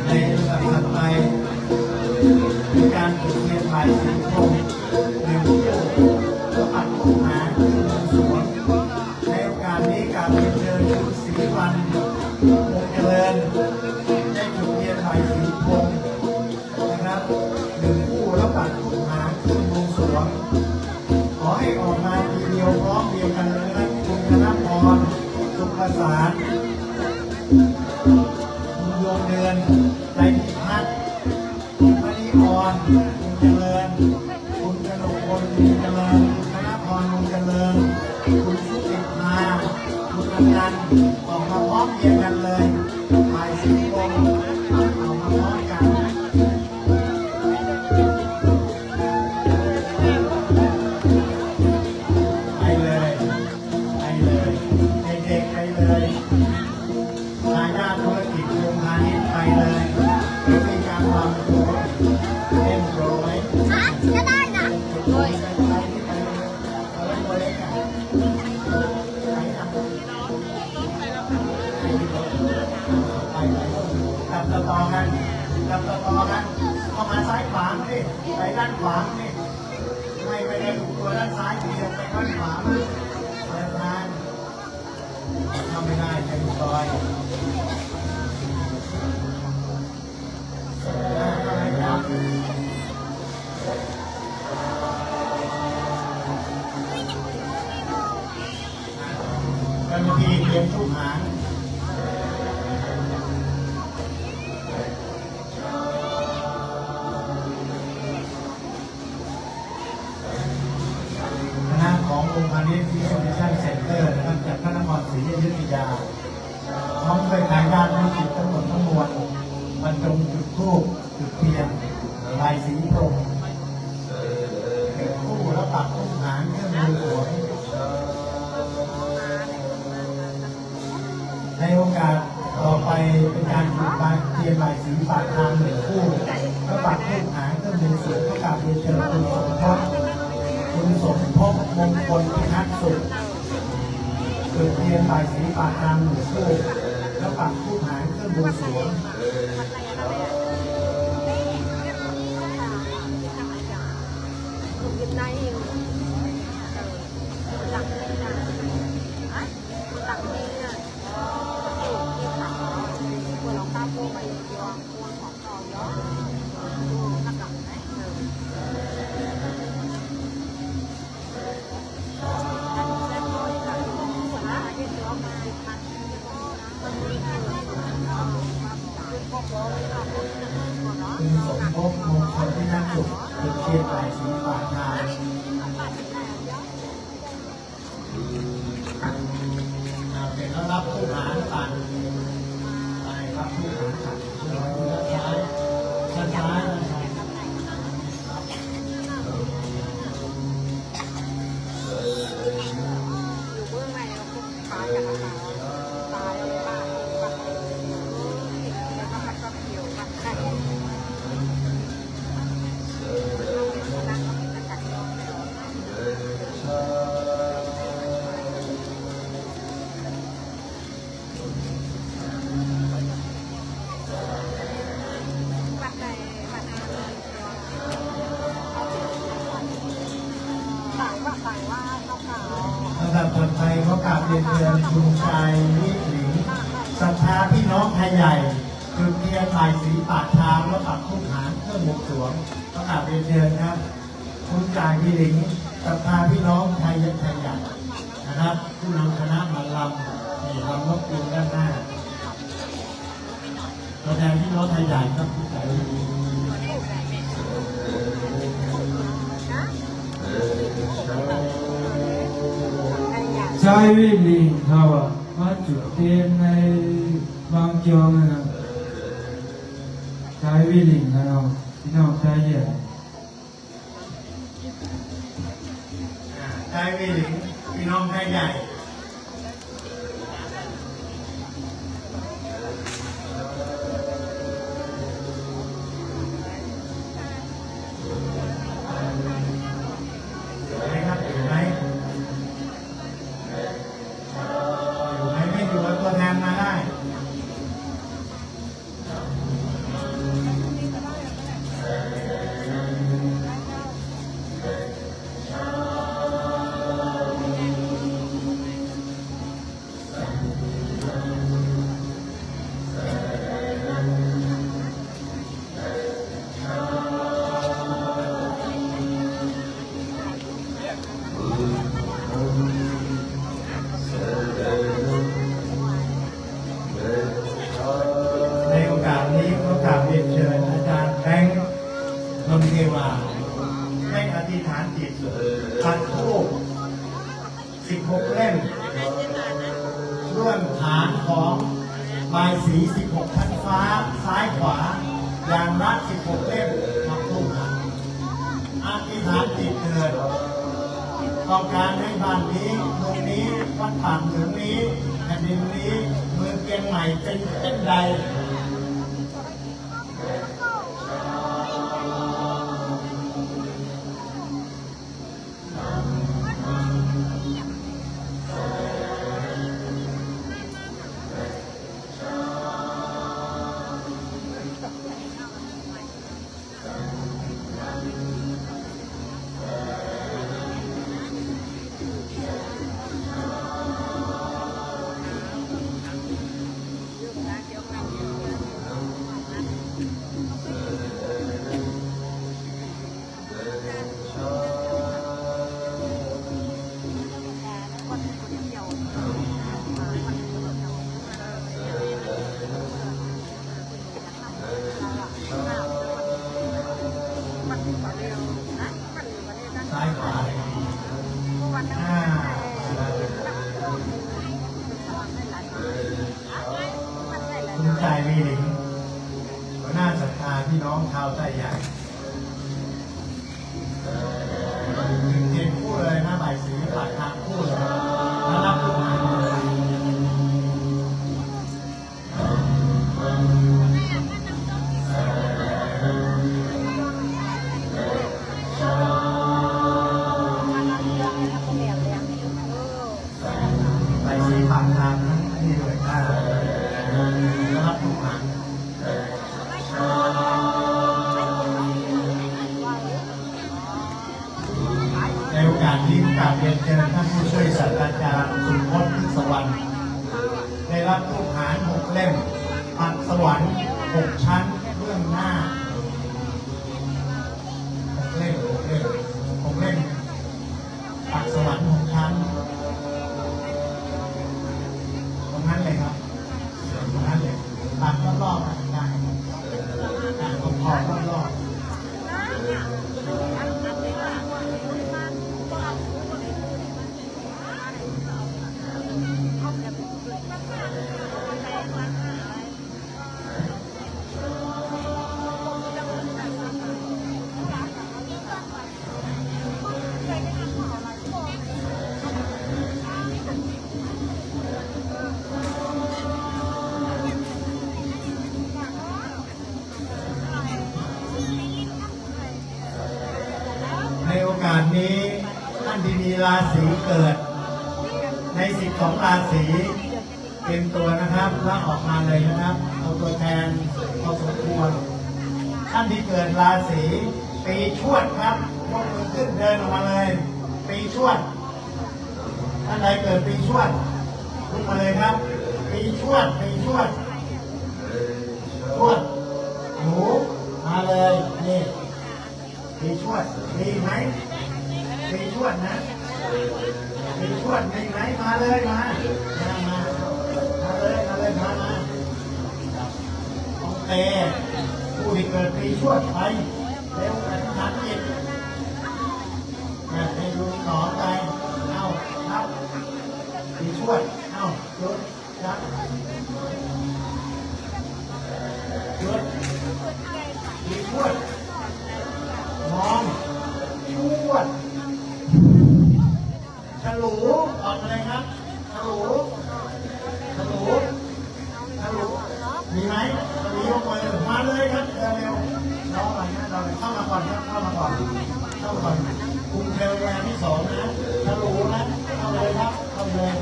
ในลำดับถัดไปเป็นการจุดเทียนใบสีทองหนึ่งคู่และปักทูปหางเครื่องมือสวมในโอกาสนี้กราบเรียนเชิญคุณศรีวันวงเจริญได้จุดเทียนใบสีทองนะครับหนึ่งคู่และปักทูปหางเครื่องมือสวมขอให้ออกมาทีเดียวพร้อมเดียวกันเลยนะครับคุณธนพรสุขสารคุณดวงเดือนใจพิพัฒน์คุณมณีอ่อนคุณเจริญคุณกนกพลคุณเจริญคุณธนพรคุณเจริญคุณชุติมาคุณอนันต์ออกมาพร้อมเดียวกันเลยหมายสีวงออกมาพร้อมกันไปเลยไปเลยเด็กๆไปเลยทายาทธุรกิจโรงพาณิชย์ไปเลยไม่มีการวางตัวเล่นโปรไหม ก็ได้นะ โดยไปที่ไปเอาไว้ตัวเล็กอะไปทำจับตะตอกันจับตะตอกันเข้ามาซ้ายขวานี่ไปด้านขวานี่ไม่ไปได้ถูกตัวด้านซ้ายทีเดียวไปด้านขวาเดินทางทำไม่ได้ใจซอยครับ เจ้าหน้าที่เตรียมทุกหางคณะขององค์พาณิชย์ที่โซลูชันเซ็นเตอร์นะครับจากพระนครศรีอยุธยาพร้อมด้วยทายาทธุรกิจทั้งหมดทั้งมวลบรรจงจุดธูปจุดเทียนลายสีพรมเก็บคู่แล้วปักทุกหางเครื่องมือสวม ในโอกาสต่อไปเป็นการจุดบานเทียนใบสีปากทางหนึ่งคู่และปักทูปหางเครื่องมือสวมเพื่อกราบเรียนเชิญคุณสมภพมงคลพิทักษ์สุขจุดเทียนใบสีปากทางหนึ่งคู่และปักทูปหางเครื่องมือสวม Việt Nam thì đặt đi là đặt đi là của lòng ta vô mà ศรีป่าชาเสร็จแล้วรับผู้หารสั่งไปรับผู้หารสั่งช้าช้าระดับถัดไปเขากราบเรียนเชิญคุณชายนิหลิงศรัทธาพี่น้องไทยใหญ่จุดเทียนบ่ายสีปากทางแล้วปักทุกหางเครื่องบวงสรวงเขากราบเรียนเชิญครับคุณชายนิหลิงศรัทธาพี่น้องไทยใหญ่นะครับผู้นำคณะมาลำนี่ลำนกยูงด้านหน้าตัวแทนพี่น้องไทยใหญ่ครับผู้ชายนิหลิงชายวิลิงเขามาจุดเทียนในบางจองนะครับชายวิลิงนะครับพี่น้องชายใหญ่ ชายวิหลิงพี่น้องไทยใหญ่อยู่ไหมไม่อยู่กับตัวแทนมาได้ ในโอกาสนี้ก็กราบเรียนเชิญอาจารย์แบงค์นนทเทวาให้อธิษฐานจิตปัดทูป16 เล่มเรื่องฐานของบายสี16 ชั้นฟ้าซ้ายขวาอย่างรัด16 เล่มปัดทูปอธิษฐานจิตเถิดต้องการให้บ้านนี้เมืองนี้วัดป่าเมืองนี้แผ่นดินนี้เมืองเชียงใหม่เป็นเช่นใดซ้ายขวาคุณชายวีหลิงหัวหน้าศรัทธาพี่น้องชาวไทยใหญ่เทียนคู่เลยนะบ่ายสีปากทางคู่เลยนะรับทุกงานไปสีปากทางนี่เลยนะรับทุกงานในโอกาสนี้กราบเรียนเชิญท่านผู้ช่วยศาสตราจารย์สุพจน์สวรรค์ได้รับทุกหาร6 เล่มปักสวรรค์6 ชั้นเบื้องหน้า6 เล่มปักสวรรค์6 ชั้นตรงนั้นเลยครับตรงนั้นเลยปักรอบๆกันได้ปักขอบรอบๆ บัดนี้ท่านที่มีราศีเกิด ใน12ราศีเตรียมตัวนะครับแล้วออกมาเลยนะครับเอาตัวแทนพอสมควรท่านที่เกิดราศีปีชวดครับยกมือขึ้นเดินออกมาเลยปีชวดท่านใดเกิดปีชวดลุกมาเลยครับปีชวดปีชวดชวดหนูมาเลยนี่ปีชวดดีไหมปีชวดนะปีชวดดีไหมมาเลยมาเลยมาโอเคผู้ที่เกิดปีชวดไปเร็วกันทันจิตให้ดูหนอไปเอาครับปีชวดเอาหยุดครับหยุดปีชวดมองชวดฉลูออกมาเลยครับฉลูมีไหมมียกมือมาเลยครับเร็วๆน้องมาเนี่ยเราเข้ามาก่อนครับเข้ามาก่อนกรุงเทพแวร์ที่2นะฉลูนะเข้าเลยครับเข้าเลย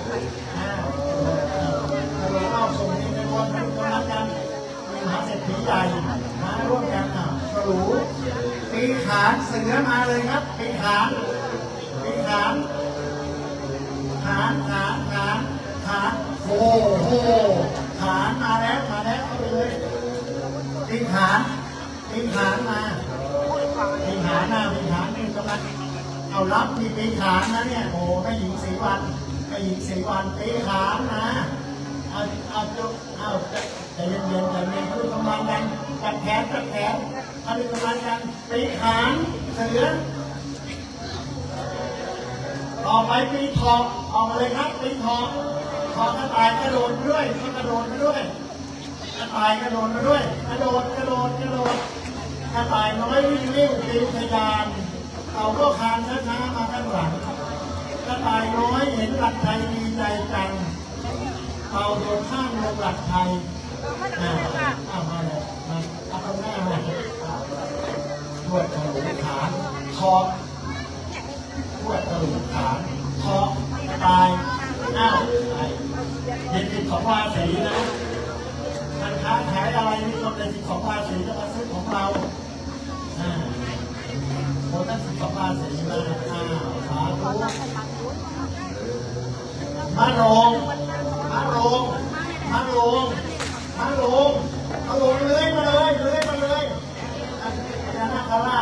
ฉลูเข้าส่งในวันนี้กำลังกันมีมหาเศรษฐีใหญ่มาร่วมกันฉลูปีขานเสือมาเลยครับปีขานโอ้โหขานมาแล้วเข้าไปเลยปีขานมาปีขานนี่กำลังเอารับมีปีขานนะเนี่ยโอ้ไม่หญิงสีวันปีขานนะเอาใจเย็นพูดกำลังกันจับแขนเอาดูกำลังกันปีขานเสือต่อไปปีทองออกมาเลยครับปีทองกระต่ายกระโดดด้วยกระต่ายกระโดดมาด้วยกระโดดกระต่ายน้อยวิ่งเร็วปิวทะยานเอาก็คานช้ามาข้างหลังกระต่ายน้อยเห็นหลักไทยดีใจจังเอาโดดข้างลงหลักไทยมาเลยเอาตรงหน้ามาทวดกระหลูขานทอกทวดกระหลูขานทอกกระต่ายเห็น12ราศีนะมันค้าขายอะไรมีคนใน12ราศีจะมาซื้อของเราโอ้ตั้ง12ราศีมาสาธุมะโรงเลื้อยมาเลยยานาคารา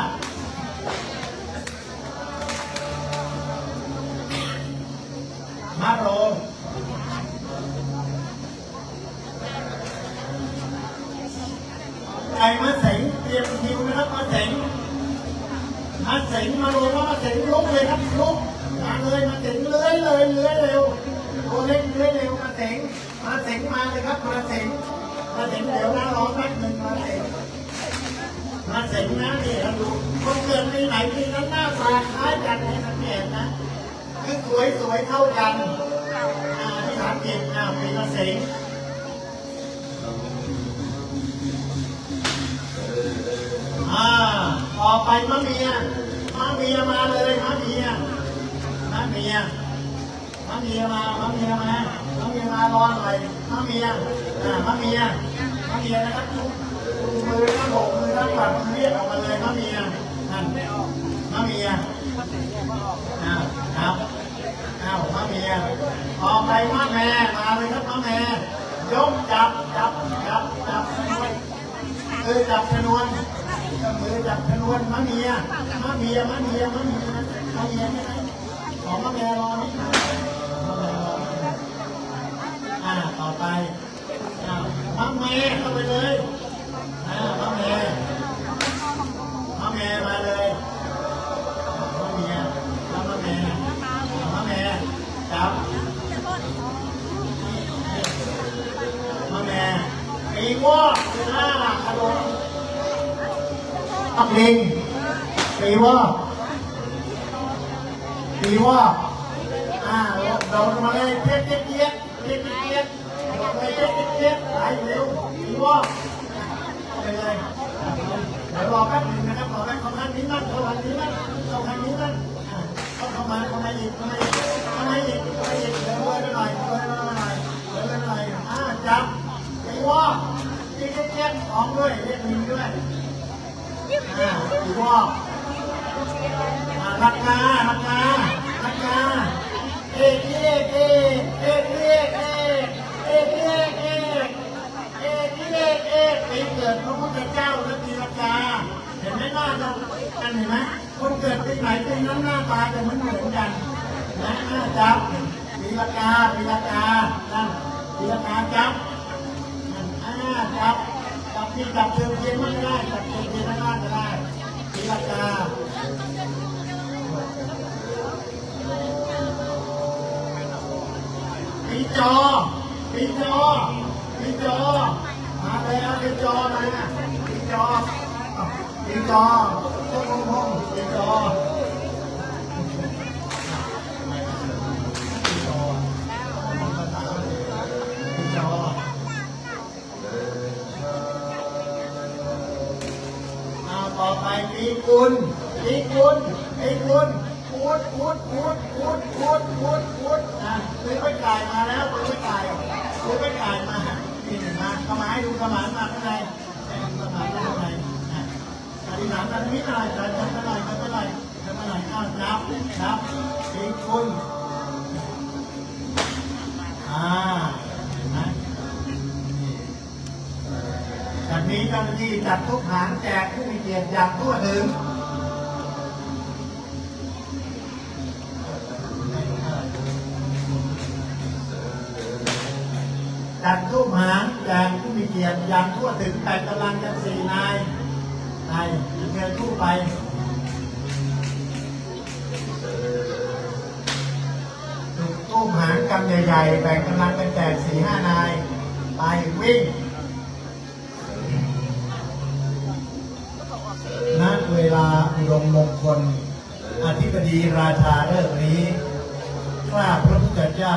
มาโรงไก่มาเสงเตรียมคิวนะครับมาเสงมาโรงมาเสงลุกเลยครับลุกมาเลยมาเสงเลื้อยเร็วตัวเล็กเลื้อยเร็วมาเสงมาเลยครับมาเสงเดี๋ยวนะรอแป๊บนึงมาเสงนะนี่เราดูคนเกิดปีไหนปีนั้นหน้าตาคล้ายกันให้สังเกตนะคือสวยเท่ากันที่ถามเก่งปีมาเสงต่อไปมะเมียมาเลยมะเมียมารอหน่อยมะเมียนะครับมือทั้ง6มือทั้งปัดเรียกออกมาเลยมะเมียนั่นมะเมียครับมะเมียต่อไปมะแม่มาเลยครับมะแม่ยกจับมือจับชนวนมะเมียใช่ไหมของมะแม่รอนี่ต่อไปมะแม่เข้าไปเลยมะแม่มาเลยมะเมียแล้วมะแม่จับมะแม่ปีวอกขนมปักลิงปีวอกเรามาเลยเจี๊ยบไหลเร็วปีวอกไปเลยเดี๋ยวรอแป๊บนึงนะครับรอแป๊บเขาทางนี้นั่น กันเห็นไหมคนเกิดปีไหนปีนั้นหน้าตาจะไม่เหมือนกันนะจับปีละกานั่นปีละกาจับจับที่จับเชิงเทียนไม่ได้จับเชิงเทียนไม่ได้ก็ได้ปีละกาปีจอมาแล้วปีจอมาปีจอห้องปีจอต่อไปปีกุลพูดนะซื้อไปจ่ายมาแล้วซื้อไปจ่ายมานี่มาเข้ามาให้ดูสมานมาข้างในสมานข้างในอธิษฐานกันนิดหน่อยทำไปหน่อยอ้าวนับปีกุลจากนี้เจ้าหน้าที่จัดทุกหางแจกผู้มีเกียรติอย่างทั่วถึงจัดทุกหางแจกผู้มีเกียรติอย่างทั่วถึงแต่กำลังกัน4 นายเชิญผู้ไปตู้หางกำใหญ่ๆแบ่งกำลังเป็นแจก4-5 นายไปวิ่งณเวลาอุดมมงคลอธิบดีราชาฤกษ์นี้ข้าพระพุทธเจ้า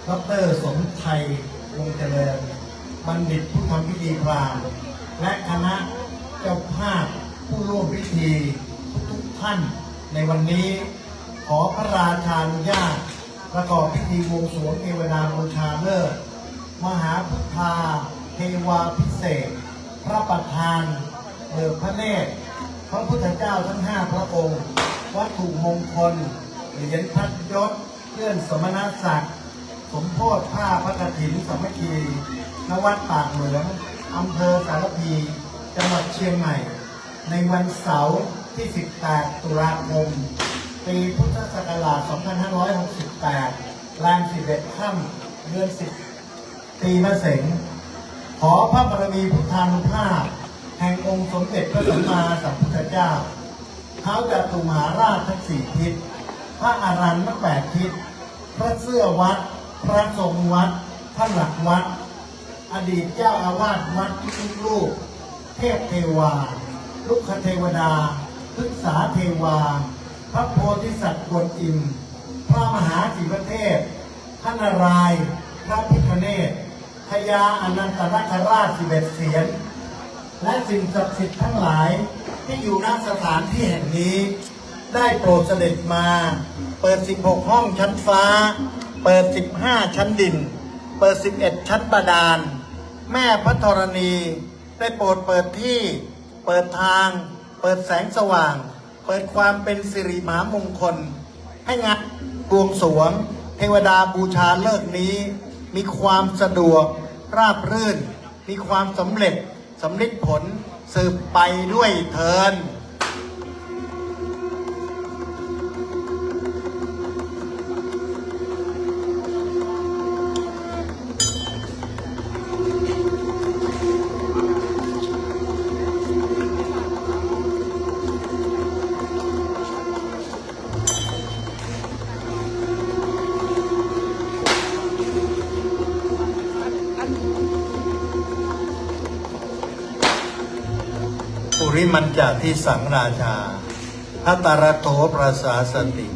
ดร.สมไทยวงศ์เจริญบัณฑิตผู้ทำพิธีพราหมณ์และคณะเจ้าภาพผู้ร่วมพิธีทุกท่านในวันนี้ขอพระราชานุญาตประกอบพิธีบวงสรวงเทวดาบูชาเลิศมหาพุทธาเทวาพิเศษพระประธานเบิกพระเนตรพระพุทธเจ้าทั้ง5 พระองค์วัตถุมงคลเหรียญพัดยศเคลื่อนสมณศักดิ์สมโภชผ้าพระกฐินสามัคคีณวัดปากเหมืองอำเภอสารพีจังหวัดเชียงใหม่ในวันเสาร์ที่ 18 ตุลาคมปีพุทธศักราช 2568 แรม 11 ค่ำเดือน 10 ปีมะเสงขอพระบารมีพุทธานุภาพแห่งองค์สมเด็จพระสัมมาสัมพุทธเจ้าท้าวจตุมหาราชทั้ง4 ทิศพระอารันทั้ง8 ทิศพระเสื้อวัดพระทรงวัดพระหลักวัดอดีตเจ้าอาวาสวัดทุกรูปเทพเทวาลุกขเทวดาพฤกษาเทวาพระโพธิสัตว์กวนอิมพระมหาศิวเทพพระนารายณ์พระพิฆเนศพญาอนันตนาคราช11 เสียรและสิ่งศักดิ์สิทธิ์ทั้งหลายที่อยู่ณสถานที่แห่งนี้ได้โปรดเสด็จมาเปิด16 ห้องชั้นฟ้าเปิด15 ชั้นดินเปิด11 ชั้นบาดาลแม่พระธรณีได้โปรดเปิดที่เปิดทางเปิดแสงสว่างเปิดความเป็นสิริมหามงคลให้งานบวงสรวงเทวดาบูชาเลิกษ์นี้มีความสะดวกราบรื่นมีความสำเร็จสำลิดผลสืบไปด้วยเทินปุริมันจาที่สังราชาทัตตรโถประสาสติ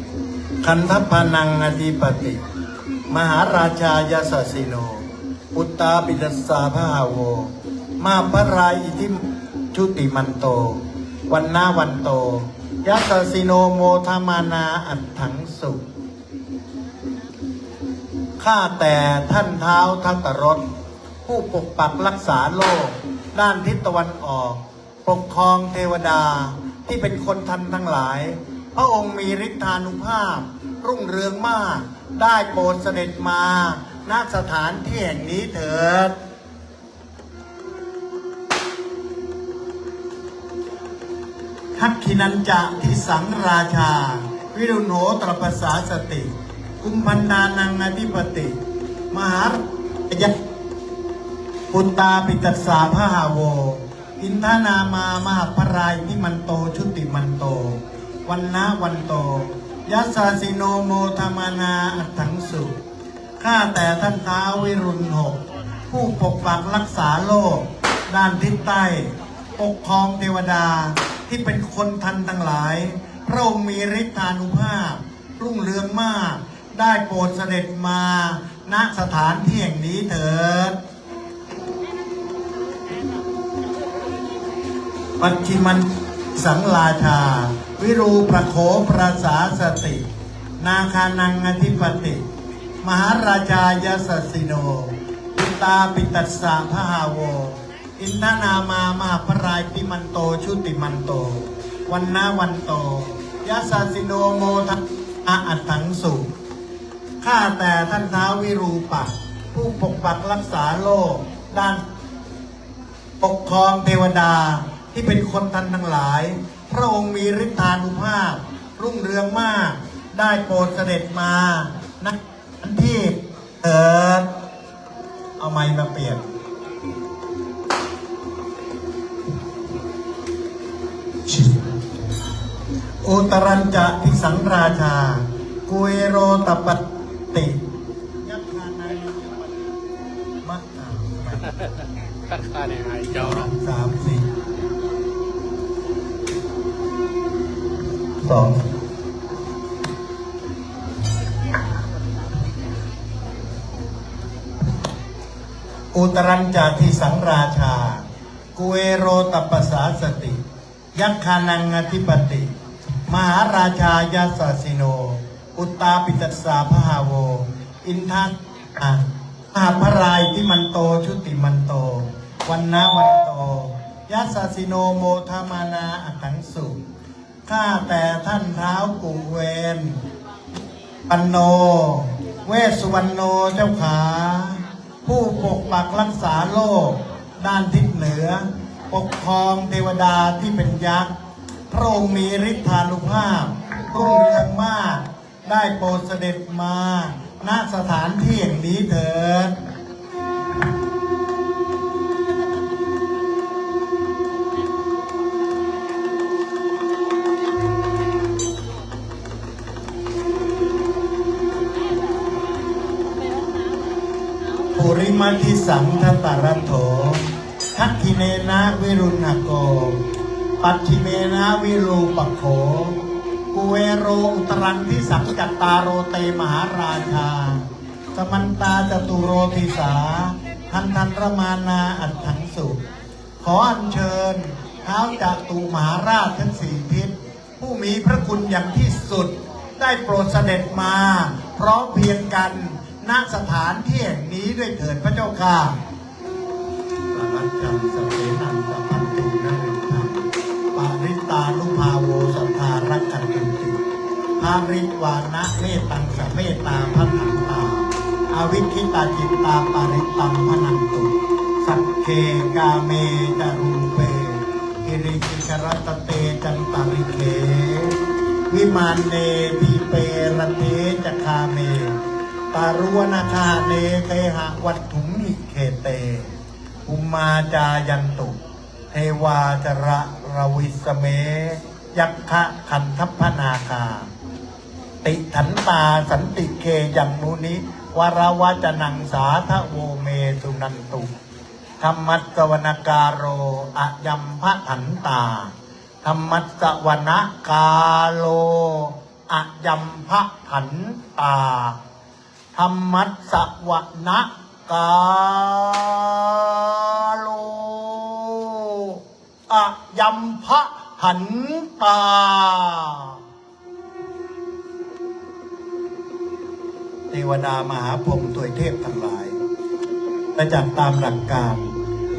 คันทพานังอธิปติมหาราชายาสสิโนอุตตาปิดัสสาภาโวมาพระรายอิทิชุติมันโตวันนาวันโตยาสสิโนโมทมานาอัตถังสุข้าแต่ท่านเท้าทัตตรสผู้ปกปักรักษาโลกด้านทิศตะวันออกปกครองเทวดาที่เป็นคนทันทั้งหลายพระองค์มีฤทธานุภาพรุ่งเรืองมากได้โปรดเสด็จมาณสถานที่แห่งนี้เถิด ทักขินันจะที่สังราชา วิรุณโหตรปสาสติ กุมพันนานังอธิปติ มหายะปุตตาปิตัสสาพหาโว อินทานามามหาพรายนิมันโตชุติมันโต วันนะวันโต ยัสสาสิโนโมธรรมนาอัตถังสุ ข้าแต่ท่านท้าววิรุณหก ผู้ปกปักรักษาโลก ด้านทิศใต้ ปกครองเทวดาที่เป็นคนทันทั้งหลาย พระองค์มีฤทธานุภาพ รุ่งเรืองมาก ได้โปรดเสด็จมาณสถานที่แห่งนี้เถิด ปัจฉิมันสังราชา วิรูประโขประสาสติ นาคานังอธิปติ มหาราชายสสิโน อุตตาปิตัสสะพหาโว อินทนามามหาพรายปิมันโตชุติมันโต วันนะวันโต ยัสสสิโนโมทะอัตถังสุ ข้าแต่ท่านท้าววิรูปักษ์ผู้ปกปักรักษาโลก ด้านปกครองเทวดาที่เป็นคนทันทั้งหลาย พระองค์มีฤทธานุภาพ รุ่งเรืองมาก ได้โปรดเสด็จมาณที่เถิด เอาไม้มาเปลี่ยนอุตรัญจะทิสังราชา กุเอโรตปติ ยักขานายมะนา ตัดขาในไอเจ้าเนาะ 3 4 2 อุตรัญจาทิสังราชา กุเอโรตปสาสติ ยักขานังอธิปติ มหาราชายาสสิโน อุตตาปิตัสสาพหาโว อินทัมหาพรายที่มันโตชุติมันโต วันนะวันโต ยัสสสิโนโมทามานาอัตถังสุ ข้าแต่ท่านท้าวกุเวนปันโน เวสสุวรรณโนเจ้าขา ผู้ปกปักรักษาโลก ด้านทิศเหนือ ปกครองเทวดาที่เป็นยักษ์ พระองค์มีฤทธานุภาพ รุ่งเรืองมาก ได้โปรดเสด็จมาณสถานที่แห่งนี้เถิด ปุริมัติสังทตารโถ ทักขิเนนะวิรุณโก ปัจฉิเมนะวิรูปโข กุเวโรอุตรังทิสังจัตตาโรเตมหาราชา สมันตาจตุโรทิสา ทันทันรมานาอัตถังสุ ขออัญเชิญท้าวจตุมหาราชทั้ง4 ทิศ ผู้มีพระคุณอย่างที่สุด ได้โปรดเสด็จมา พร้อมเพรียงกันณสถานที่แห่งนี้ด้วยเถิดพระเจ้าค่ะปรัจจังสเสนังสัพพันตุนะเรนังปาริตานุภาโวสัทธารักขันติภาริวานะเมตังสเมตาพันธันตาอวิคิตาจิตตาปาริตังพนันตุสัพเคกาเมจารุเปกิริกิชรัตเตจันตาริเควิมานเนทีเประเทจคาเมตารุวนาคาเนเทหะวัตถุมิเคเตอุมมาจายันตุเทวาจระรวิสเมยักขะขันทัพพนาคาติถันตาสันติเคยังมุนิวราวจนังสาทะโวเมตุนันตุธรรมัสสวนกาโรอะยัมพะถันตาธรรมัสสวนกาโลอะยัมพะถันตาธรรมัสสวนกาโลอะยัมพะหันตาเทวดามหาพรหมทวยเทพทั้งหลายและจัดตามหลักการ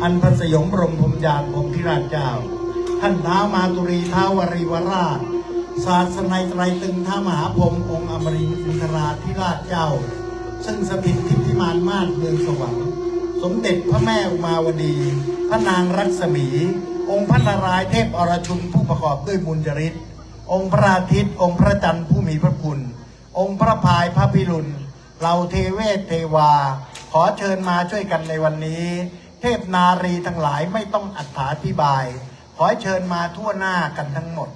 อันพระสยมบรมพรหมยานพรหมธิราชเจ้าท่านท้าวมาตุรีท้าววรีวราชศาสนัยไตรตึงท้ามหาพรหมองค์อมรินทร์อินทราธิราชเจ้าซึ่งสถิตทิพย์พิมานมาศเมืองสวรรค์สมเด็จพระแม่อุมาวดีพระนางรัศมี องค์พระนารายณ์เทพอรชุนผู้ประกอบด้วยบุญจริตองค์พระอาทิตย์องค์พระจันทร์ผู้มีพระคุณองค์พระพายพระพิรุณเหล่าเทเวศเทวาขอเชิญมาช่วยกันในวันนี้เทพนารีทั้งหลายไม่ต้องอธิบายขอเชิญมาทั่วหน้ากันทั้งหมด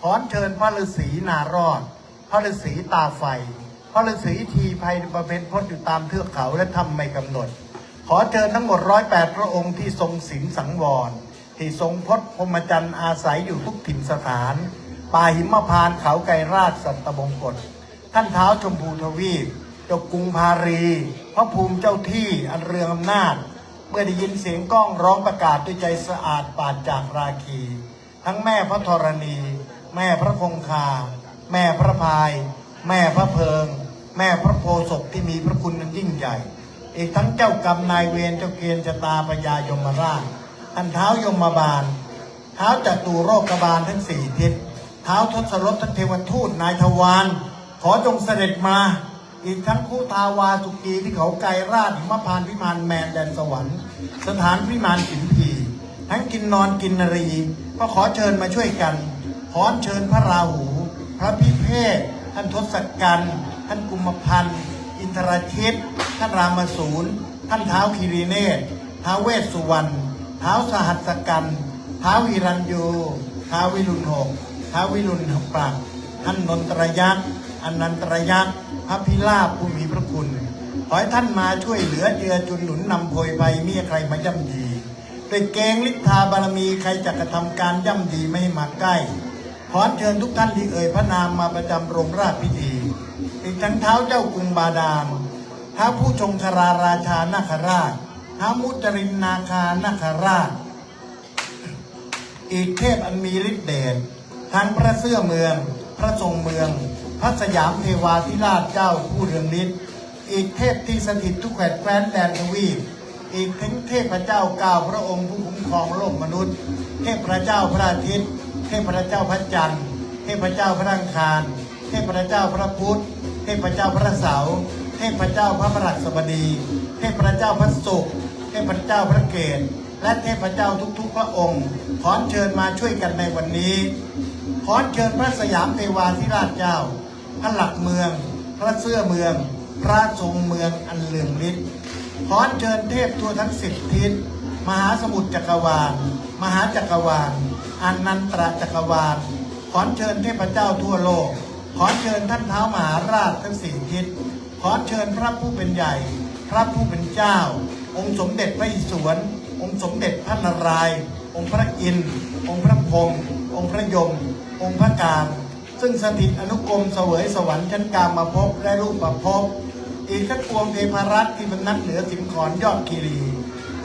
ขอเชิญพระฤาษีนารอดพระฤาษีตาไฟพระฤาษีทีภัยประเพ็ญพจน์อยู่ตามเทือกเขาและทำไม่กำหนดขอเชิญทั้งหมด108พระองค์ที่ทรงศีลสังวรที่ทรงพจน์พรหมจรรย์อาศัยอยู่ทุกถิ่นสถานป่าหิมพานต์เขาไกรราชสัตบงกฎท่านเท้าชมพูทวีปเจ้ากรุงพารีพระภูมิเจ้าที่อันเรืองอำนาจเมื่อได้ยินเสียงก้องร้องประกาศด้วยใจสะอาดปราศจากราคีทั้งแม่พระธรณีแม่พระคงคาแม่พระพายแม่พระเพิงแม่พระโพธิ์ศพที่มีพระคุณนั้นยิ่งใหญ่อีกทั้งเจ้ากรรมนายเวรเจ้าเกณฑ์ชะตาพญายมราชท่านเท้ายมบาลเท้าจตุโรคบาลทั้ง4ทิศเท้าทศรถทั้งเทวทูตนายทวารขอจงเสด็จมาอีกทั้งคู่ทาวาสุกีที่เขาไกรราชหิมพานต์พิมานแมนแดนสวรรค์สถานพิมานขินพีทั้งกินนอนกินนรีก็ขอเชิญมาช่วยกันขอเชิญพระราหูพระพิเภกท่านทศกัณฐ์ท่านกุมพันธ์อินทรชิตท่านรามสูรท่านเท้าคีรีเนศท้าวเวสสุวรรณเท้าสหัสกัณฐ์ท้าววิรัญโยท้าววิรุณหกท้าววิรุณหปรักท่านนนตรยักษ์อนันตรยักษ์พระพิราบผู้มีพระคุณขอให้ท่านมาช่วยเหลือเจือจุนหนุนนำโพยไปมีใครมาย่ำดีด้วยเกงฤทธาบารมีใครจะกระทำการย่ำดีไม่ให้มาใกล้ขอเชิญทุกท่านที่เอ่ยพระนามมาประจำโรงราชพิธีอีกทั้งเท้าเจ้ากรุงบาดาลเท้าผู้ชงชราราชานาคราชเท้ามุจรินนาคานาคราชอีกเทพอันมีฤทธิเดชทั้งพระเสื้อเมืองพระทรงเมืองพระสยามเทวาธิราชเจ้าผู้เรืองฤทธิ์อีกเทพที่สถิตทุกแขวนแคว้นแดนทวีปอีกทั้งเทพเจ้า9พระองค์ผู้คุ้มครองโลกมนุษย์เทพพระเจ้าพระอาทิตย์เทพพระเจ้าพระจันทร์เทพเจ้าพระอังคารเทพเจ้าพระพุธเทพเจ้าพระเสาร์เทพเจ้าพระพฤหัสบดีเทพเจ้าพระศุกร์เทพเจ้าพระเกศและเทพเจ้าทุกๆพระองค์ขอเชิญมาช่วยกันในวันนี้ขอเชิญพระสยามเทวาธิราชเจ้าพระหลักเมืองพระเสื้อเมืองพระทรงเมืองอันเลืองฤทธิ์ขอเชิญเทพทั่วทั้ง10ทิศมหาสมุทรจักรวาลมหาจักรวาลอนันตรจักรวาลขอเชิญเทพเจ้าทั่วโลกขอเชิญท่านเท้ามหาราชทั้ง4ทิศขอเชิญพระผู้เป็นใหญ่พระผู้เป็นเจ้าองค์สมเด็จพระอิศวรองค์สมเด็จพระนารายณ์องค์พระอินทร์องค์พระพรหมองค์พระยมองค์พระกามซึ่งสถิตอนุกรมเสวยสวรรค์ชั้นกามภพและรูปภพอีกทั้งปวงเทพรัตน์ที่บรรนัดเหนือสิมขอนยอดคีรี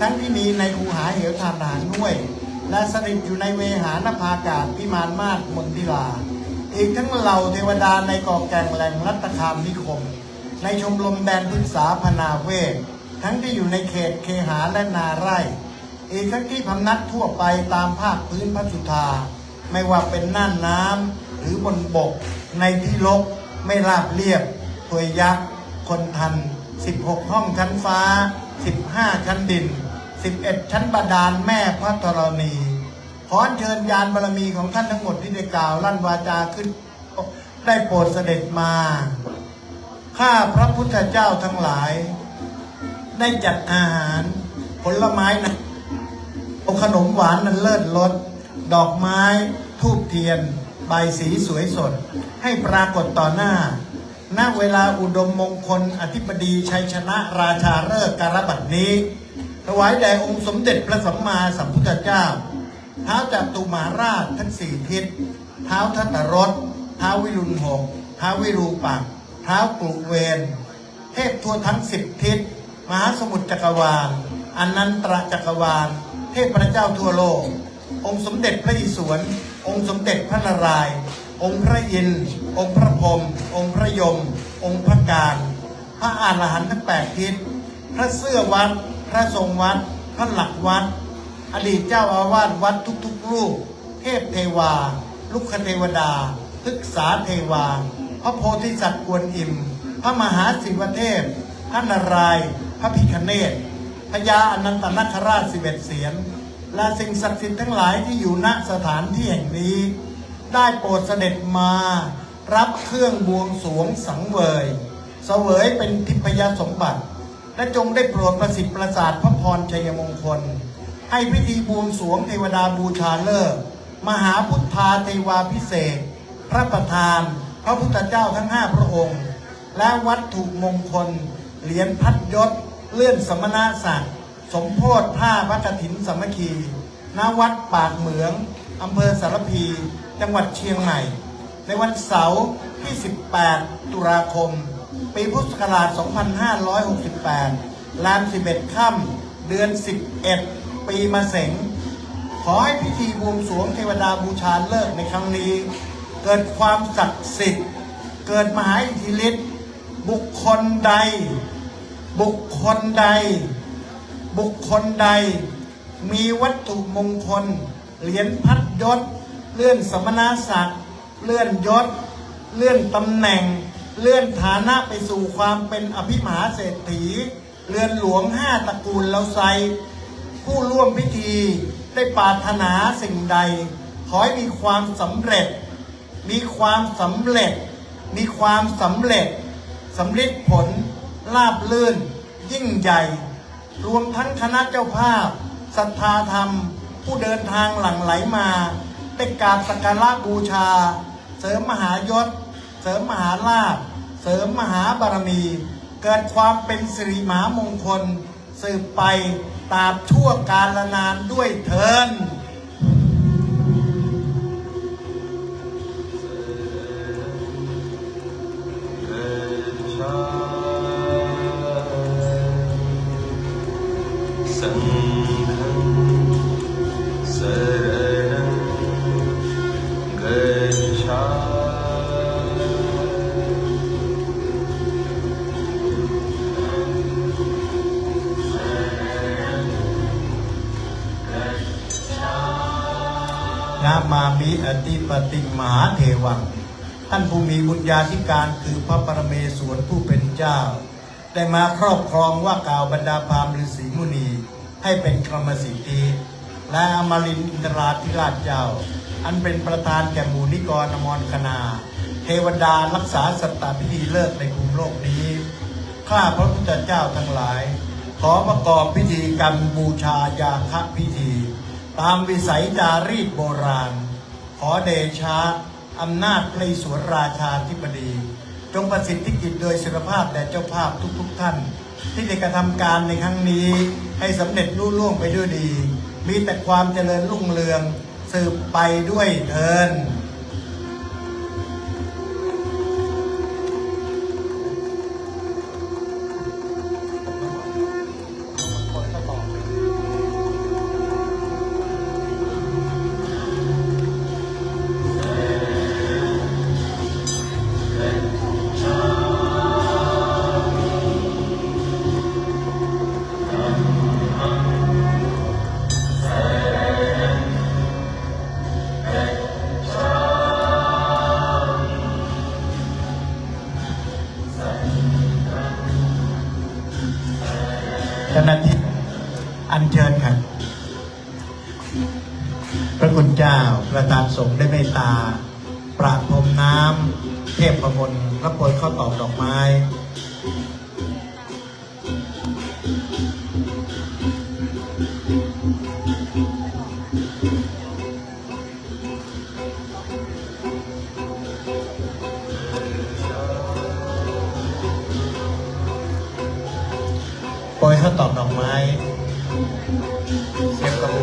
ทั้งที่มีในคูหาเหวทานทหารห้วยและสถิตอยู่ในเวหานภากาศพิมานมาศมนทิลาอีกทั้งเหล่าเทวดาในกอแก่งแหล่งรัตคามนิคมในชมรมแดนพฤกษาพนาเวศทั้งที่อยู่ในเขตเคหาและนาไร่อีกทั้งที่พำนักทั่วไปตามภาคพื้นพระสุธาไม่ว่าเป็นน่านน้ำหรือบนบกในที่รกไม่ราบเรียบถวยยักษ์คนทัน16ห้องชั้นฟ้า15ชั้นดิน11ชั้นบาดาลแม่พระธรณีขอเชิญญาณบารมีของท่านทั้งหมดที่ได้กล่าวลั่นวาจาขึ้นได้โปรดเสด็จมาข้าพระพุทธเจ้าทั้งหลายได้จัดอาหารผลไม้นะขนมหวานนั้นเลิศรสดอกไม้ธูปเทียนใบสีสวยสดให้ปรากฏต่อหน้าณเวลาอุดมมงคลอธิบดีชัยชนะราชาฤกษ์การบัดนี้ถวายแด่องค์สมเด็จพระสัมมาสัมพุทธเจ้าท้าวจตุมหาราชทั้ง4ทิศท้าวทัตตรสท้าววิรุณหกท้าววิรูปักษ์ท้าวกรุเวนเทพทั่วทั้ง10ทิศมหาสมุทรจักรวาลอนันตรจักรวาลเทพพระเจ้าทั่วโลกองค์สมเด็จพระอิศวรองค์สมเด็จพระนารายณ์องค์พระอินทร์องค์พระพรหมองค์พระยมองค์พระการพระอรหันต์ทั้ง8ทิศพระเสื้อวัดพระทรงวัดพระหลักวัดอดีตเจ้าอาวาสวัดทุกๆรูปเทพเทวาลุกขเทวดาพฤกษาเทวาพระโพธิสัตว์กวนอิมพระมหาศิวเทพพระนารายณ์พระพิฆเนศพญาอนันตนาคราช11 เสียร และสิ่งศักดิ์สิทธิ์ทั้งหลายที่อยู่ณสถานที่แห่งนี้ ได้โปรดเสด็จมารับเครื่องบวงสรวงสังเวยเสวยเป็นทิพยสมบัติและจงได้โปรดประสิทธิ์ประสาทพระพรชัยมงคลให้พิธีบวงสรวงเทวดาบูชาเลิกษ์มหาพุทธาเทวาพิเศษกพระประธานพระพุทธเจ้าทั้ง5 พระองค์และวัตถุมงคลเหรียญพัดยศเลื่อนสมณศักดิ์สมโพธิผ้าพระกฐินสามัคคีณวัดปากเหมืองอำเภอสารพีจังหวัดเชียงใหม่ในวันเสาร์ที่ 18 ตุลาคมปีพุทธศักราช 2568 แรม 11 ค่ำ เดือน 11 ปีมะเส็งขอให้พิธีบวงสรวงเทวดาบูชาเลิกษ์ในครั้งนี้เกิดความศักดิ์สิทธิ์เกิดมหาอิทธิฤทธิ์บุคคลใดมีวัตถุมงคลเหรียญพัดยศเลื่อนสมณศักดิ์เลื่อนยศเลื่อนตำแหน่งเลื่อนฐานะไปสู่ความเป็นอภิมหาเศรษฐีเรือนหลวง5 ตระกูลแล้วไซผู้ร่วมพิธีได้ปรารถนาสิ่งใดขอให้มีความสำเร็จสำลิดผลลาภลื่นยิ่งใหญ่รวมทั้งคณะเจ้าภาพศรัทธาธรรมผู้เดินทางหลั่งไหลมาได้กราบสักการะบูชาเสริมมหายศเสริมมหาลาภเสริมมหาบารมีเกิดความเป็นสิริมหามงคลสืบไปตราบชั่วกาลนานด้วยเถิดนะมามิอธิปติมหาเทวังท่านผู้มีบุญญาธิการคือพระปรเมศวรผู้เป็นเจ้าได้มาครอบครองว่ากล่าวบรรดาพราหมณ์ฤาษีมุนีให้เป็นกรรมสิทธิและอมรินทร์อินทราธิราชเจ้าอันเป็นประธานแก่หมู่นิกรอมรคณาเทวดารักษาสัตตพิธีเลิศในภูมิโลกนี้ข้าพระพุทธเจ้าทั้งหลายขอประกอบพิธีกรรมบูชายาคะพิธีตามวิสัยจารีตโบราณขอเดชะอำนาจพระอิศวรราชาธิบดีจงประสิทธิกิจโดยศิลภาพแด่เจ้าภาพทุกท่านที่ได้กระทำการในครั้งนี้ให้สำเร็จรุ่ล่วงไปด้วยดีมีแต่ความเจริญรุ่งเรืองสืบไปด้วยเถิดเจ้าหน้าที่อัญเชิญครับพระคุณเจ้าประธานสงฆ์ได้เมตตาประพรมน้ำเทพประมลพระโปรยข้าวตอกดอกไม้โปรยข้าวตอกดอกไม้เสียงกระบุ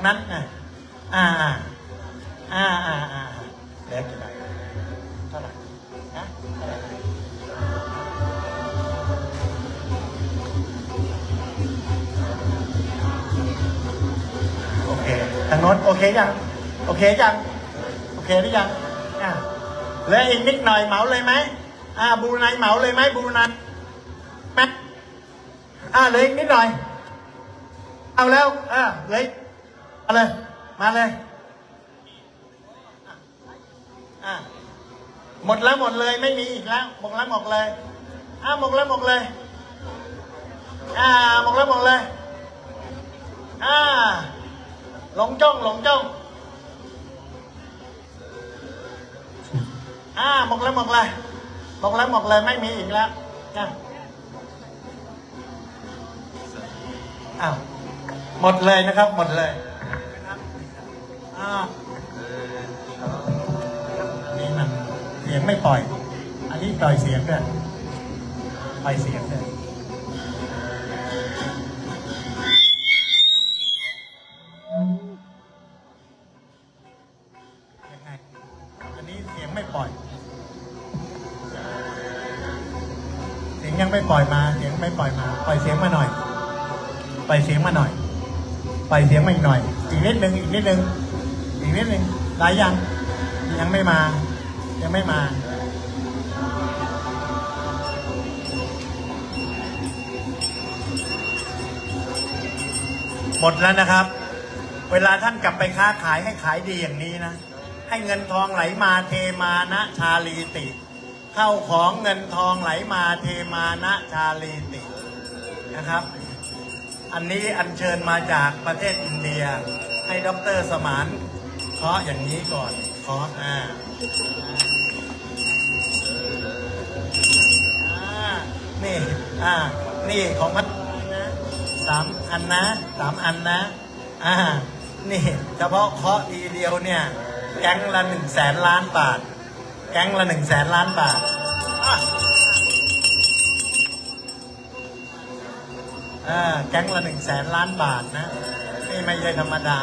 นั้นนะเหลือกี่ใบเท่าไหร่นะโอเคทางโน้นโอเคยังโอเคยังโอเคหรือยังเหลืออีกนิดหน่อยเหมาเลยไหมบูไนเหมาเลยไหมบูไนไหมเหลืออีกนิดหน่อยเอาแล้วเหลือเอาเลยมาเลยหมดแล้วหมดเลยไม่มีอีกแล้วหมดแล้วหมดเลยหมดแล้วหมดเลยหมดแล้วหมดเลยหลงจ้องหมดแล้วหมดเลยหมดแล้วหมดเลยไม่มีอีกแล้วหมดเลยนะครับหมดเลยนี่มันเสียงไม่ปล่อยอันนี้ปล่อยเสียงด้วยปล่อยเสียงด้วยยังไงอันนี้เสียงไม่ปล่อยเสียงยังไม่ปล่อยมาเสียงไม่ปล่อยมาปล่อยเสียงมาหน่อยปล่อยเสียงมาหน่อยปล่อยเสียงมาอีกหน่อยอีกนิดนึงอีกนิดนึงอีกนิดนึงได้ยังไม่มายังไม่มาหมดแล้วนะครับเวลาท่านกลับไปค้าขายให้ขายดีอย่างนี้นะให้เงินทองไหลมาเทมานะชาลีติเข้าของเงินทองไหลมาเทมานะชาลีตินะครับอันนี้อัญเชิญมาจากประเทศอินเดียให้ดร.สมานเคาะอย่างนี้ก่อนเคาะนี่นี่ของพัดนะ3 อันนะ3 อันนะนี่เฉพาะเคาะทีเดียวเนี่ยแก๊งละ100,000 ล้านบาทแก๊งละ100,000 ล้านบาทแก๊งละ100,000 ล้านบาทนะนี่ไม่ใช่ธรรมดา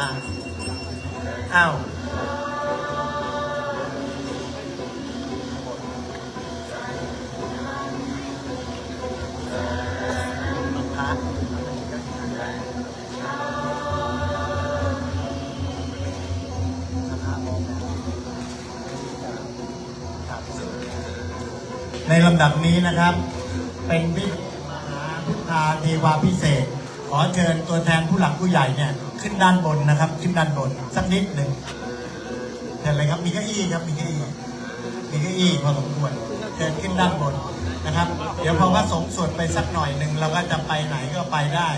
ในลำดับนี้นะครับเป็นพิธีมหาพุทธาเทวาพิเศษขอเชิญตัวแทนผู้หลักผู้ใหญ่เนี่ยขึ้นด้านบนนะครับขึ้นด้านบนสักนิดหนึ่งเห็นเลยครับมีเก้าอี้ครับมีเก้าอี้พอสมควรเชิญขึ้นด้านบนนะครับเดี๋ยวพอพระสงฆ์สวดไปสักหน่อยหนึ่งเราก็จะไปไหนก็ไปได้